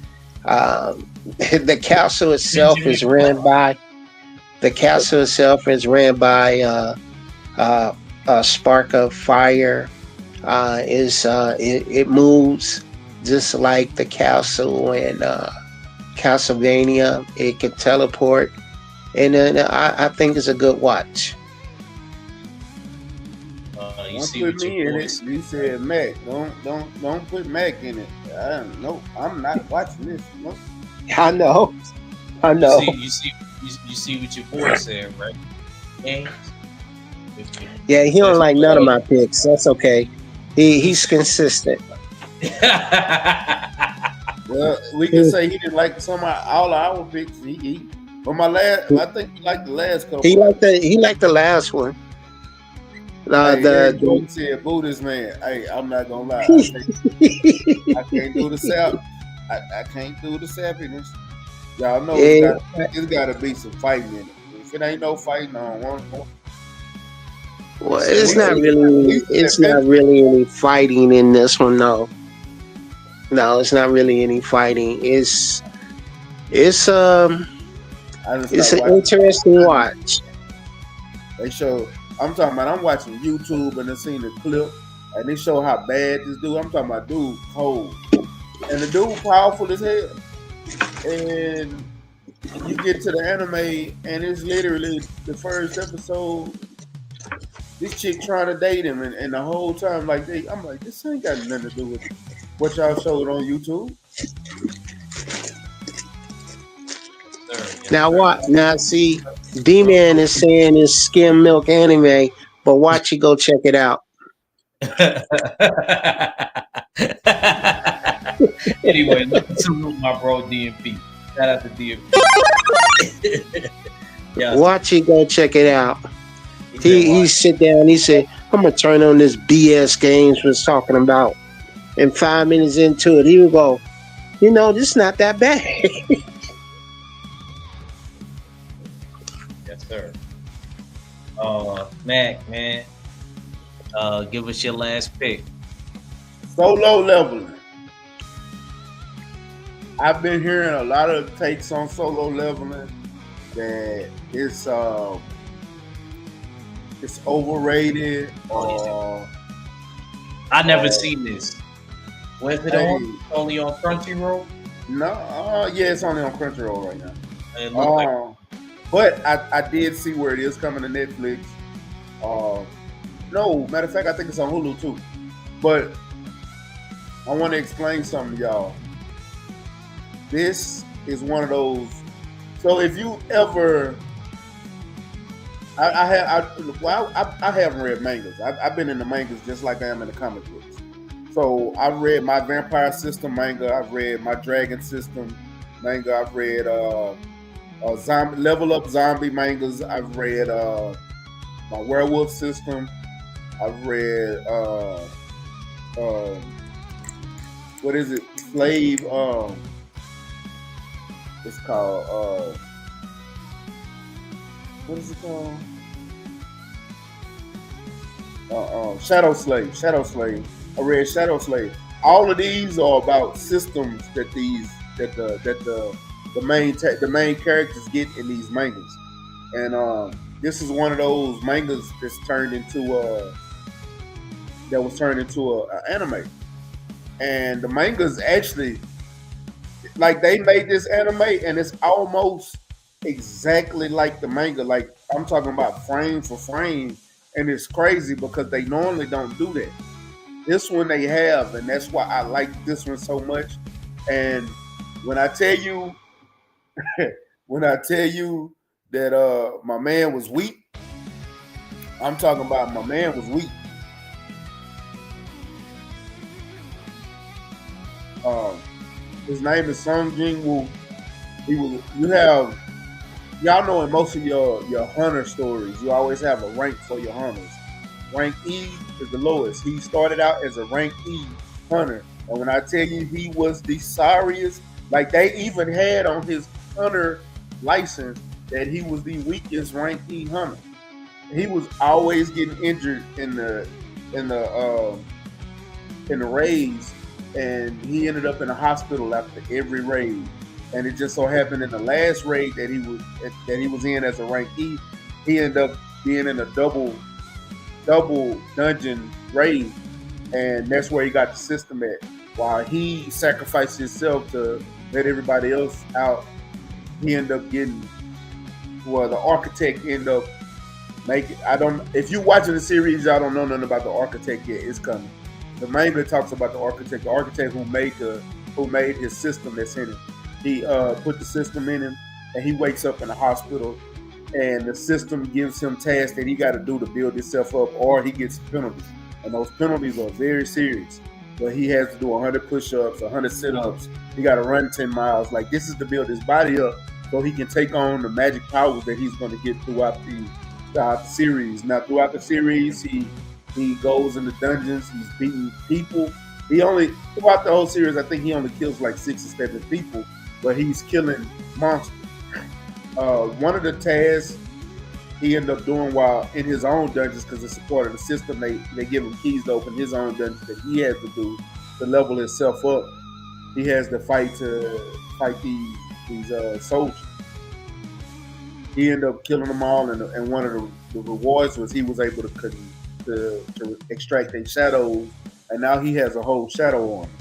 The castle itself is ran by a spark of fire. It moves just like the castle in Castlevania. It can teleport, and then I think it's a good watch. You put me in it. You said Mac. Don't put Mac in it. Nope, I'm not watching this. Nope. I know. You see what your boy said, right? Games. Yeah, he don't like none of my picks. That's okay. He's consistent. Well, we can say he didn't like all our picks. But I think he liked the last couple. He liked the last one. He said Buddhist man. Hey, I'm not gonna lie. I can't do the sap. I can't do the sappiness. Y'all know it's gotta be some fighting in it. If it ain't no fighting on one. Well, it's not really any fighting in this one, no. No, it's not really any fighting. It's an interesting watch. They show. I'm talking about. I'm watching YouTube and I seen the clip, and they show how bad this dude. I'm talking about dude cold, and the dude powerful as hell. And you get to the anime, and it's literally the first episode. This chick trying to date him, and the whole time, I'm like, this ain't got nothing to do with what y'all showed on YouTube. Now what? Now see, D-Man is saying it's skim milk anime, but watch you go check it out. Anyway, look to my bro DMP. Shout out to DMP. Yeah. Watch you go check it out. He sit down. He said, "I'm gonna turn on this BS games was talking about." And 5 minutes into it, he would go, "This is not that bad." Yes, sir. Mac, man, give us your last pick. Solo leveling. I've been hearing a lot of takes on solo leveling that it's overrated. I never seen this. Where's it on? Only on Crunchyroll? No, yeah, it's only on Crunchyroll right now. But I did see where it is coming to Netflix. No, matter of fact, I think it's on Hulu too. But I want to explain something to y'all. This is one of those. So if you ever, I haven't read mangas. I've been in the mangas just like I am in the comic books. So I've read my Vampire System manga. I've read my Dragon System. manga. I've read zombie level up zombie mangas. I've read my werewolf system. I've read what is it? Slave. It's called what is it called? Shadow Slave. Shadow Slave. I read Shadow Slave. All of these are about systems that the main characters get in these mangas, and this is one of those mangas that's turned into a anime, and the mangas actually like they made this anime and it's almost exactly like the manga. Like I'm talking about frame for frame, and it's crazy because they normally don't do that. This one they have, and that's why I like this one so much. And when I tell you, when I tell you that my man was weak, I'm talking about my man was weak. His name is Sung Jin Woo. You have y'all know in most of your hunter stories, you always have a rank for your hunters. Rank E is the lowest. He started out as a rank E hunter, and when I tell you he was the sorriest, like they even had on his hunter license that he was the weakest rank E hunter. He was always getting injured in the raids, and he ended up in a hospital after every raid. And it just so happened in the last raid that he was in as a rank E, he ended up being in a double dungeon raid, and that's where he got the system at. While he sacrificed himself to let everybody else out, he ended up getting the architect ended up making. If you're watching the series, y'all don't know nothing about the architect yet. It's coming. The manga talks about the architect who made his system that's in him. He put the system in him, and he wakes up in the hospital, and the system gives him tasks that he got to do to build himself up, or he gets penalties, and those penalties are very serious. But he has to do 100 push-ups, 100 sit-ups. He got to run 10 miles. Like this is to build his body up so he can take on the magic powers that he's going to get throughout the series. Now, throughout the series, he goes into dungeons. He's beating people. Throughout the whole series, I think he only kills like 6 or 7 people, but he's killing monsters. One of the tasks he ended up doing while in his own dungeons, because it's a part of the system, they give him keys to open his own dungeons that he has to do to level himself up. He has to fight these soldiers. He ended up killing them all, and one of the rewards was he was able to extract their shadows, and now he has a whole shadow on him.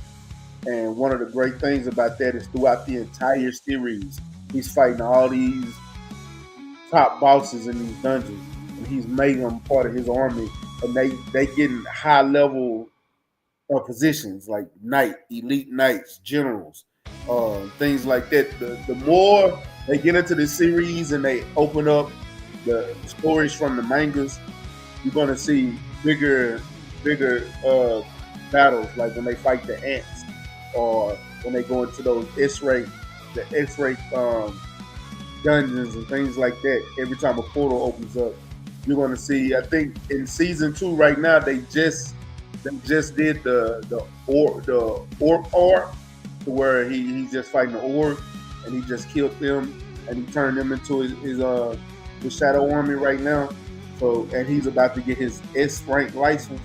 And one of the great things about that is throughout the entire series, he's fighting all these top bosses in these dungeons, and he's making them part of his army, and they getting high level positions like elite knights, generals, things like that. The more they get into the series and they open up the stories from the mangas, you're gonna see bigger battles, like when they fight the ants, or when they go into those S-rank dungeons and things like that. Every time a portal opens up, you're gonna see. I think in season 2 right now they just did the orc arc, to where he's just fighting the orc, and he just killed them, and he turned them into his shadow army right now. So, and he's about to get his S rank license.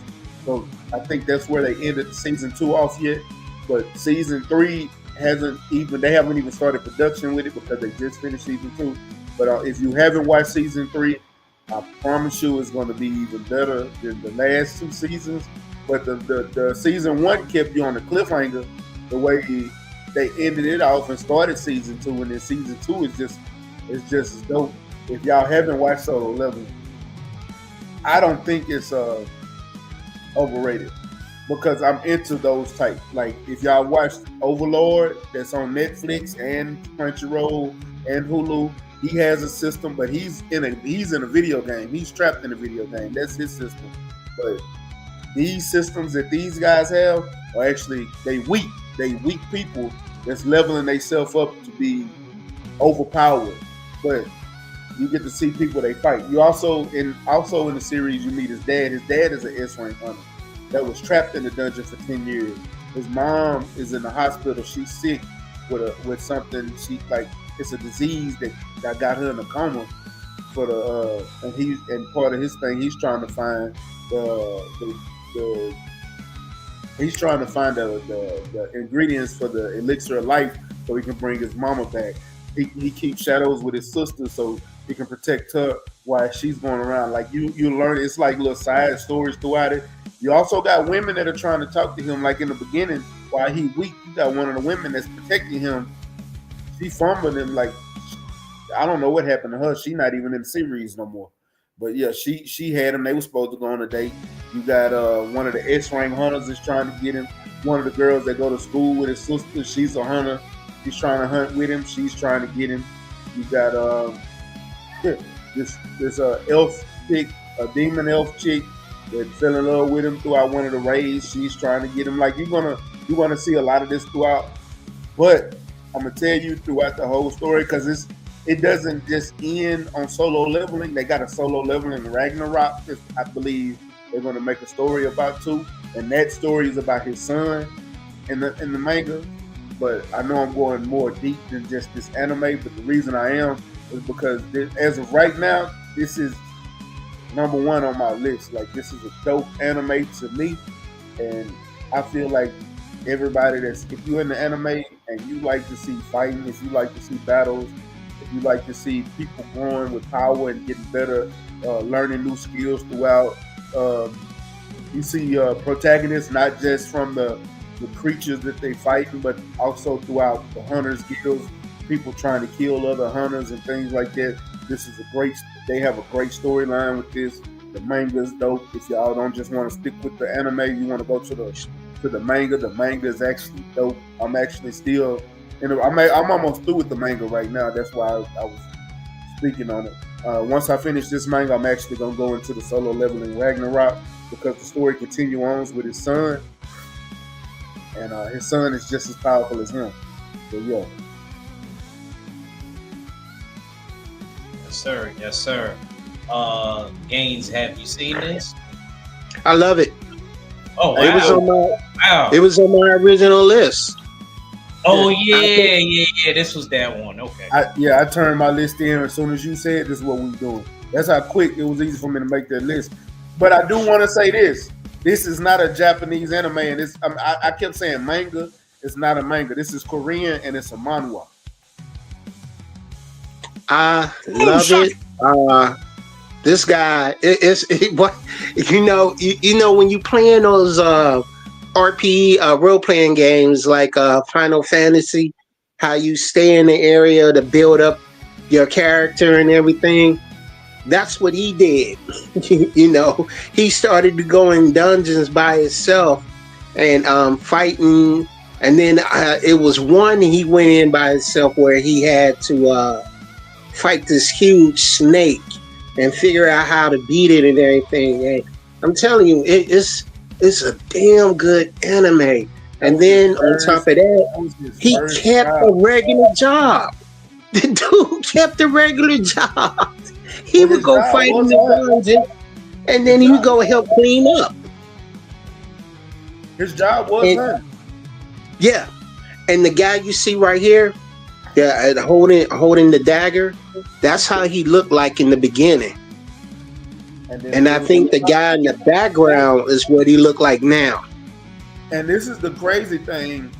So I think that's where they ended season 2 off yet. But season 3 they haven't even started production with it because they just finished season 2. But if you haven't watched season 3, I promise you it's going to be even better than the last 2 seasons. But the season 1 kept you on the cliffhanger, the way they ended it off and started season 2, and then season 2 is just dope. If y'all haven't watched Solo Leveling, I don't think it's overrated, because I'm into those type. Like if y'all watched Overlord, that's on Netflix and Crunchyroll and Hulu, he has a system, but he's in a video game. He's trapped in a video game. That's his system. But these systems that these guys have are actually they weak people that's leveling themselves up to be overpowered. But you get to see people they fight. You also in the series you meet his dad. His dad is an S-rank hunter that was trapped in the dungeon for 10 years. His mom is in the hospital. She's sick with something. She like it's a disease that got her in a coma for the and part of his thing he's trying to find the ingredients for the elixir of life so he can bring his mama back. He keeps shadows with his sister so he can protect her while she's going around. Like you learn, it's like little side stories throughout it. You also got women that are trying to talk to him. Like in the beginning, while he weak, you got one of the women that's protecting him. She fumbling him like I don't know what happened to her. She not even in the series no more. But yeah, she had him. They were supposed to go on a date. You got one of the S-rank hunters is trying to get him. One of the girls that go to school with his sister, she's a hunter. She's trying to hunt with him. She's trying to get him. You got this elf chick, a demon elf chick that fell in love with him throughout one of the raids. She's trying to get him. Like you're gonna see a lot of this throughout. But I'm gonna tell you throughout the whole story because it doesn't just end on solo leveling. They got a solo leveling in Ragnarok. I believe they're gonna make a story about too, and that story is about his son in the manga. But I know I'm going more deep than just this anime. But the reason I am is because as of right now, this is number one on my list. Like this is a dope anime to me, and I feel like everybody if you're in the anime and you like to see fighting, if you like to see battles, if you like to see people growing with power and getting better, learning new skills throughout, you see protagonists not just from the creatures that they fighting, but also throughout the hunters guilds, people trying to kill other hunters and things like that. This is they have a great storyline with this. The manga's dope. If y'all don't just want to stick with the anime, you want to go to the manga. The manga is actually dope. I'm actually still, I'm almost through with the manga right now. That's why I was speaking on it. Once I finish this manga, I'm actually gonna go into the solo leveling Ragnarok because the story continues on with his son, and his son is just as powerful as him. So yeah. Yes, sir. Gaines, have you seen this? I love it. Oh, wow. It was on my original list. Oh yeah. This was that one. Okay. I turned my list in as soon as you said this is what we were doing. That's how quick it was easy for me to make that list. But I do want to say this. This is not a Japanese anime, and I kept saying manga. It's not a manga. This is Korean, and it's a manhwa. I love it. This guy, when you playing those RP role playing games like Final Fantasy, how you stay in the area to build up your character and everything. That's what he did. He started to go in dungeons by himself and fighting. And then it was one he went in by himself where he had to fight this huge snake and figure out how to beat it and everything. And I'm telling you, it's a damn good anime. And then on top of that, he kept a regular job. The dude kept a regular job. He would go fight in the dungeon, and then he would go help clean up. His job was that. Yeah, and the guy you see right here, holding the dagger, that's how he looked like in the beginning. And I think the guy in the background is what he looked like now. And this is the crazy thing,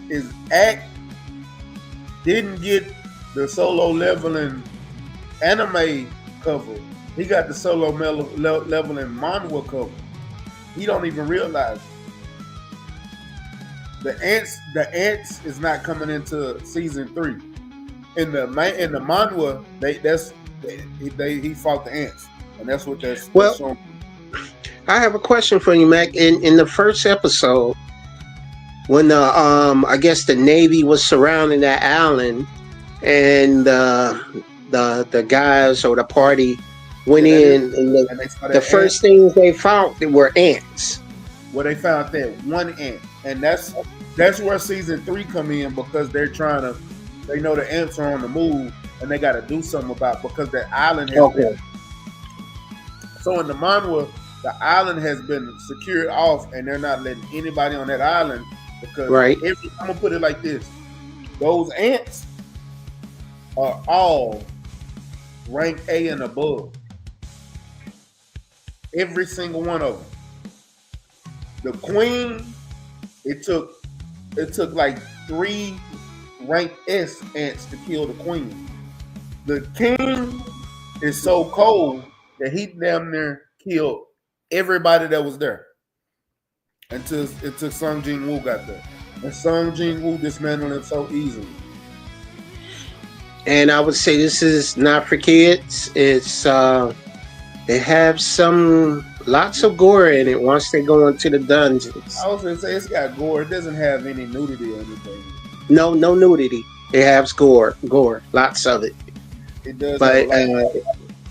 is Act didn't get the solo leveling anime cover. He got the solo leveling manhwa cover. He don't even realize it. The ants is not coming into season 3. In the manhwa, he fought the ants, and that's what that's showing. I have a question for you, Mac. In the first episode, when I guess the Navy was surrounding that island, and the guys or the party went in, and the first things they found were ants. Well, they found that one ant, and that's That's where season 3 come in because they know the ants are on the move and they got to do something about because that island has been. So in the manhwa, the island has been secured off and they're not letting anybody on that island because I'm gonna put it like this: those ants are all rank A and above. Every single one of them. The queen, it took like 3 rank S ants to kill the queen. The king is so cold that he damn near killed everybody that was there until Sung Jin Woo got there. And Sung Jin Woo dismantled it so easily. And I would say this is not for kids. It's they have lots of gore in it once they go into the dungeons. I was gonna say it's got gore. It doesn't have any nudity or anything. No nudity. It has gore, lots of it. It does. But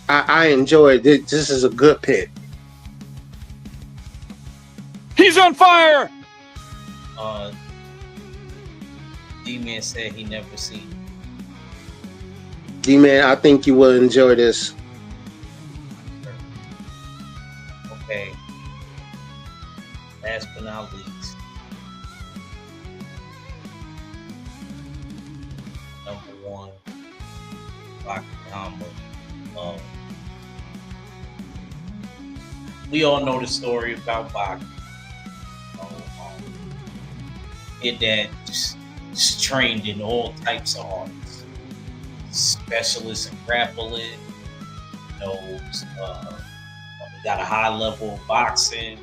I enjoy it. This is a good pick. He's on fire. D-Man said he never seen it. D-Man, I think you will enjoy this. Okay. Last but not least, number 1, Bakayama. We all know the story about Baki. Kid that just trained in all types of arts. Specialist in grappling, knows got a high level of boxing,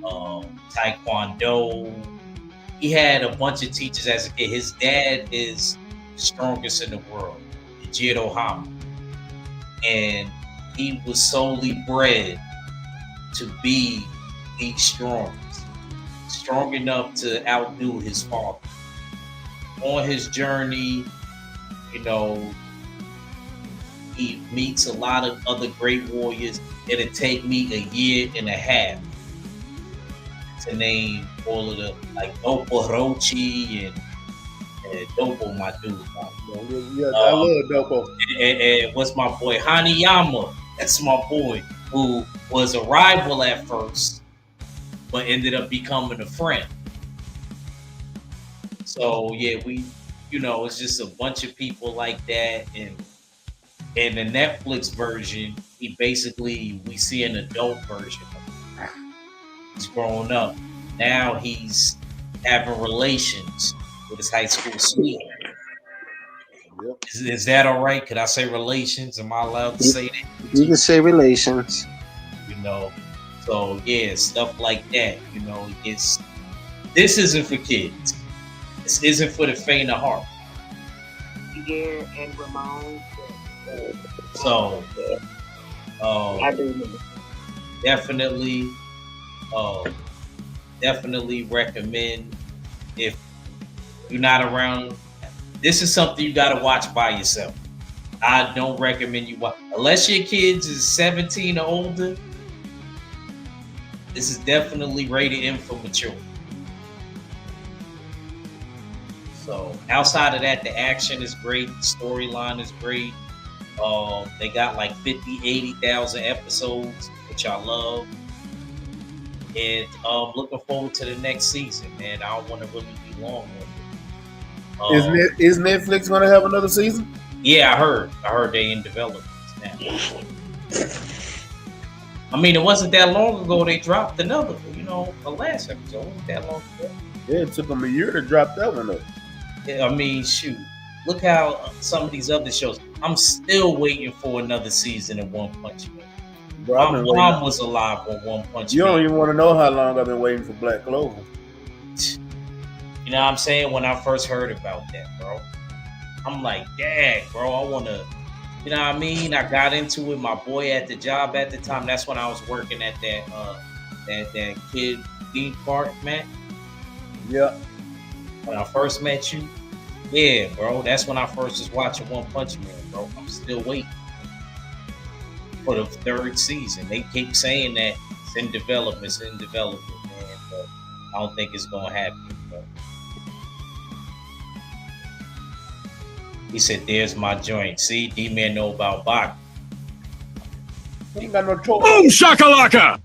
taekwondo. He had a bunch of teachers as a kid. His dad is the strongest in the world, Jiro Hama. And he was solely bred to be the strongest, strong enough to outdo his father. On his journey, he meets a lot of other great warriors. It'll take me a year and a half to name all of the, like Dopo Rochi and Dopo, my dude. Yeah, I love Dopo. And what's my boy? Hanayama. That's my boy, who was a rival at first, but ended up becoming a friend. So yeah, it's just a bunch of people like that. And in the Netflix version, we see an adult version of him. He's growing up. Now he's having relations with his high school sweetheart. Yep. Is that all right? Could I say relations? Am I allowed to say that? You can say relations. So yeah, stuff like that. This isn't for kids. This isn't for the faint of heart. Yeah, and Ramon. So, I do know. Definitely recommend if you're not around. This is something you got to watch by yourself. I don't recommend you watch unless your kids is 17 or older. This is definitely rated M for mature. So outside of that, the action is great. The storyline is great. They got like 80,000 episodes, which I love. And looking forward to the next season, man. I don't want to really be long with it. Is Netflix going to have another season? Yeah, I heard they in development now. I mean, it wasn't that long ago they dropped another, the last episode. It wasn't that long ago. Yeah, it took them a year to drop that one up. I mean, shoot. Look how some of these other shows. I'm still waiting for another season of One Punch Man. Bro, my mom was alive on One Punch Man. You don't even want to know how long I've been waiting for Black Clover. You know what I'm saying? When I first heard about that, bro, I'm like, dang, bro, I want to, you know what I mean? I got into it. My boy at the job at the time, that's when I was working at that kid theme park, man. Yeah. When I first met you, yeah, bro, that's when I first was watching One Punch Man, bro. I'm still waiting for the third season. They keep saying that it's in development, man, but I don't think it's gonna happen. But He said, "There's my joint." See, D-Man know about boxing. Ain't got no choice. Boom shakalaka!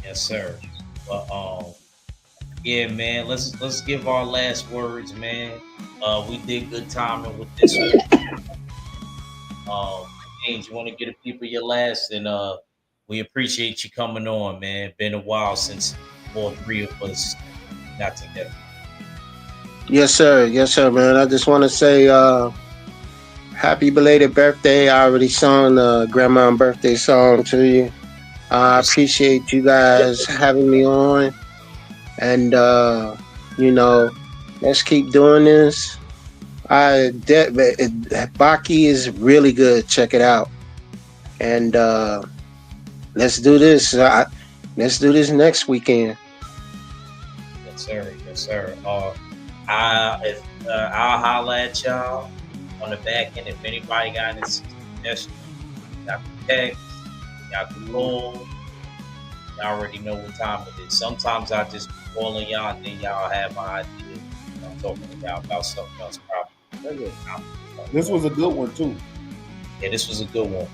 Yes, sir. But yeah, man. Let's give our last words, man. We did good timing with this one. James, you want to get the people your last, and we appreciate you coming on, man. Been a while since all three of us got together. Yes, sir, man. I just want to say happy belated birthday. I already sung the grandma birthday song to you. I appreciate you guys having me on, and let's keep doing this. Baki is really good. Check it out, and let's do this. Let's do this next weekend. Yes, sir. Yes, sir. I'll holla at y'all on the back end. If anybody got any suggestions, y'all can text, y'all can call. Y'all already know what time it is. Sometimes I just be calling y'all, and then y'all have my idea. I'm talking to y'all about something else, probably. This was a good one too. Yeah, this was a good one.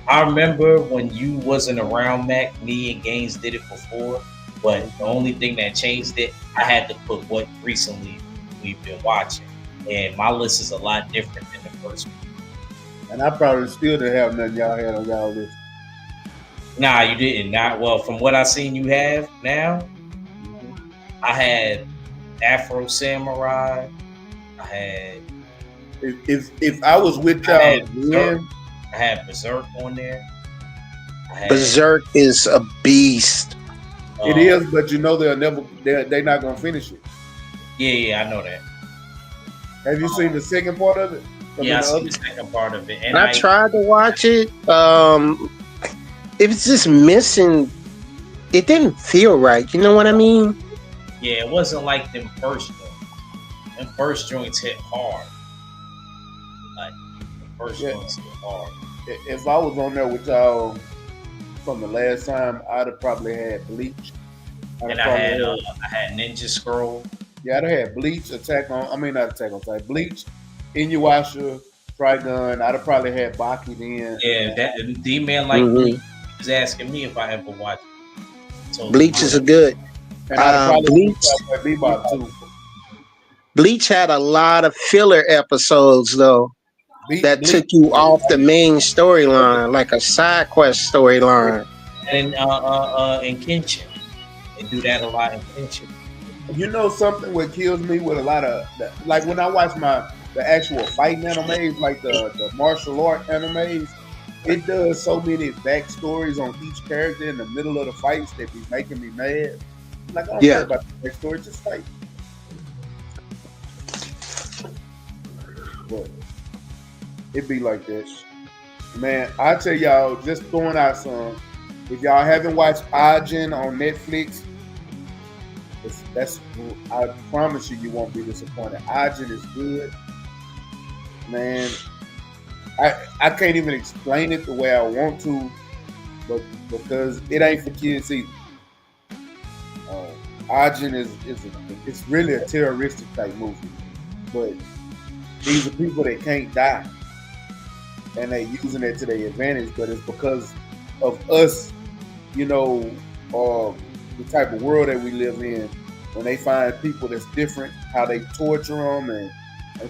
I remember when you wasn't around, Mac. Me and Gaines did it before, but the only thing that changed it, I had to put what recently we've been watching, and my list is a lot different than the first one. And I probably still didn't have nothing y'all had on y'all list. Nah, you didn't. Not well. From what I seen, you have now. I had Afro Samurai. I had. If I was with y'all, I had Berserk on there. Berserk is a beast. It is, but you know they're not gonna finish it. Yeah, I know that. Have you seen the second part of it? Yeah, I seen the second part of it, and I tried to watch it. It was just missing. It didn't feel right. You know what I mean? Yeah, it wasn't like them first joints. Them first joints hit hard. Like the first joints hit hard. If I was on there with y'all from the last time, I'd have probably had Bleach. And I had Ninja Scroll. Yeah, I'd have had Bleach, not Attack on Titan. Bleach, Inuyasha, Trigun. I'd have probably had Baki then. Yeah, that D-Man like me. He was asking me if I ever watched it. So Bleach is a good. Bleach too. Bleach had a lot of filler episodes though that took you off the main storyline, like a side quest storyline. And in Kenshin, they do that a lot in Kenshin. You know something what kills me with a lot of like when I watch the actual fighting animes, like the martial art animes, it does so many backstories on each character in the middle of the fights that be making me mad. Like I don't care about the backstory, just fight. But it be like that. Man, I tell y'all, just throwing out some. If y'all haven't watched Ajin on Netflix, I promise you won't be disappointed. Ajin is good. Man, I can't even explain it the way I want to, but because it ain't for kids either. Ajin it's really a terroristic type movie, but these are people that can't die, and they using it to their advantage. But it's because of us, the type of world that we live in. When they find people that's different, how they torture them and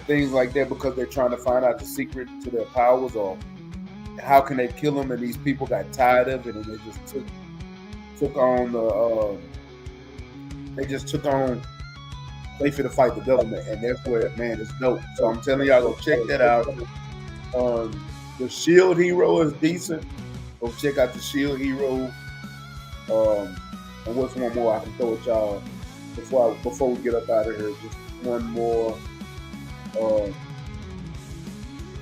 things like that, because they're trying to find out the secret to their powers, or how can they kill them. And these people got tired of it, and they just took on they finna fight the government, and that's where, man, it's dope. So I'm telling y'all, go check that out. The Shield Hero is decent. Go check out the Shield Hero. And what's one more I can throw at y'all before we get up out of here? Just one more.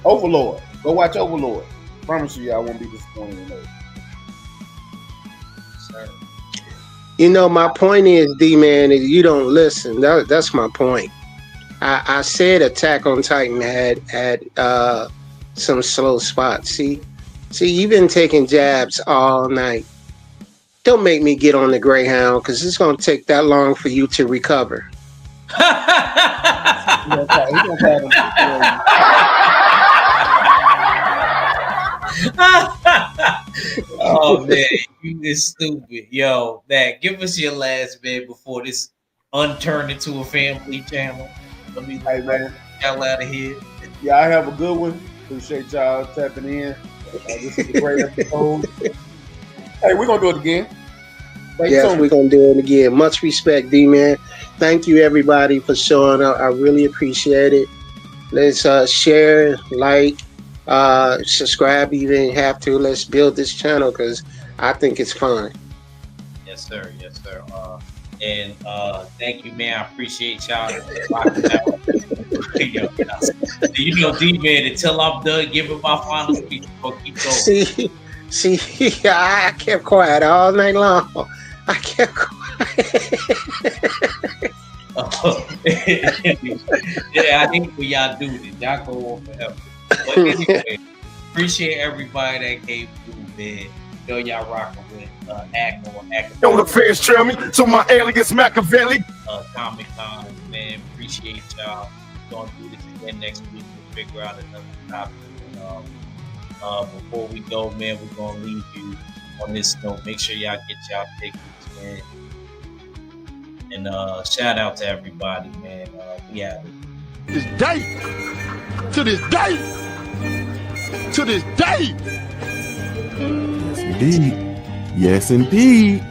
Overlord. Go watch Overlord. I promise you, I won't be disappointed in that. Sir. My point is, D-Man, is you don't listen. That's my point. I said Attack on Titan had some slow spots. See, you've been taking jabs all night. Don't make me get on the Greyhound, because it's going to take that long for you to recover. Oh man, you is stupid. Yo, man, give us your last man before this unturned into a family channel. Let me man, y'all out of here. Yeah, I have a good one. Appreciate y'all tapping in. This is a great episode. Hey, we're gonna do it again. Yes, we're gonna do it again. Much respect, D-Man. Thank you everybody for showing up. I really appreciate it. Let's share, like, subscribe. You didn't have to. Let's build this channel because I think it's fun. Yes, sir. Yes, sir. And thank you, man. I appreciate y'all. You know, D-Man, until I'm done giving my final speech, we'll keep going. See, I kept quiet all night long. I kept quiet. Yeah, I think when y'all do this, y'all go on forever. But anyway, appreciate everybody that came through, man. Know y'all rocking with Achaveli. Don't the fans trail me to my alias Machiavelli. Comic Con, man. Appreciate y'all. We're gonna do this again next week. We'll figure out another topic. Before we go, man, we're gonna leave you on this note. Make sure y'all get y'all tickets, man. And shout out to everybody, man. We have it. This day, to this day, to this day. Yes, indeed. Yes, indeed.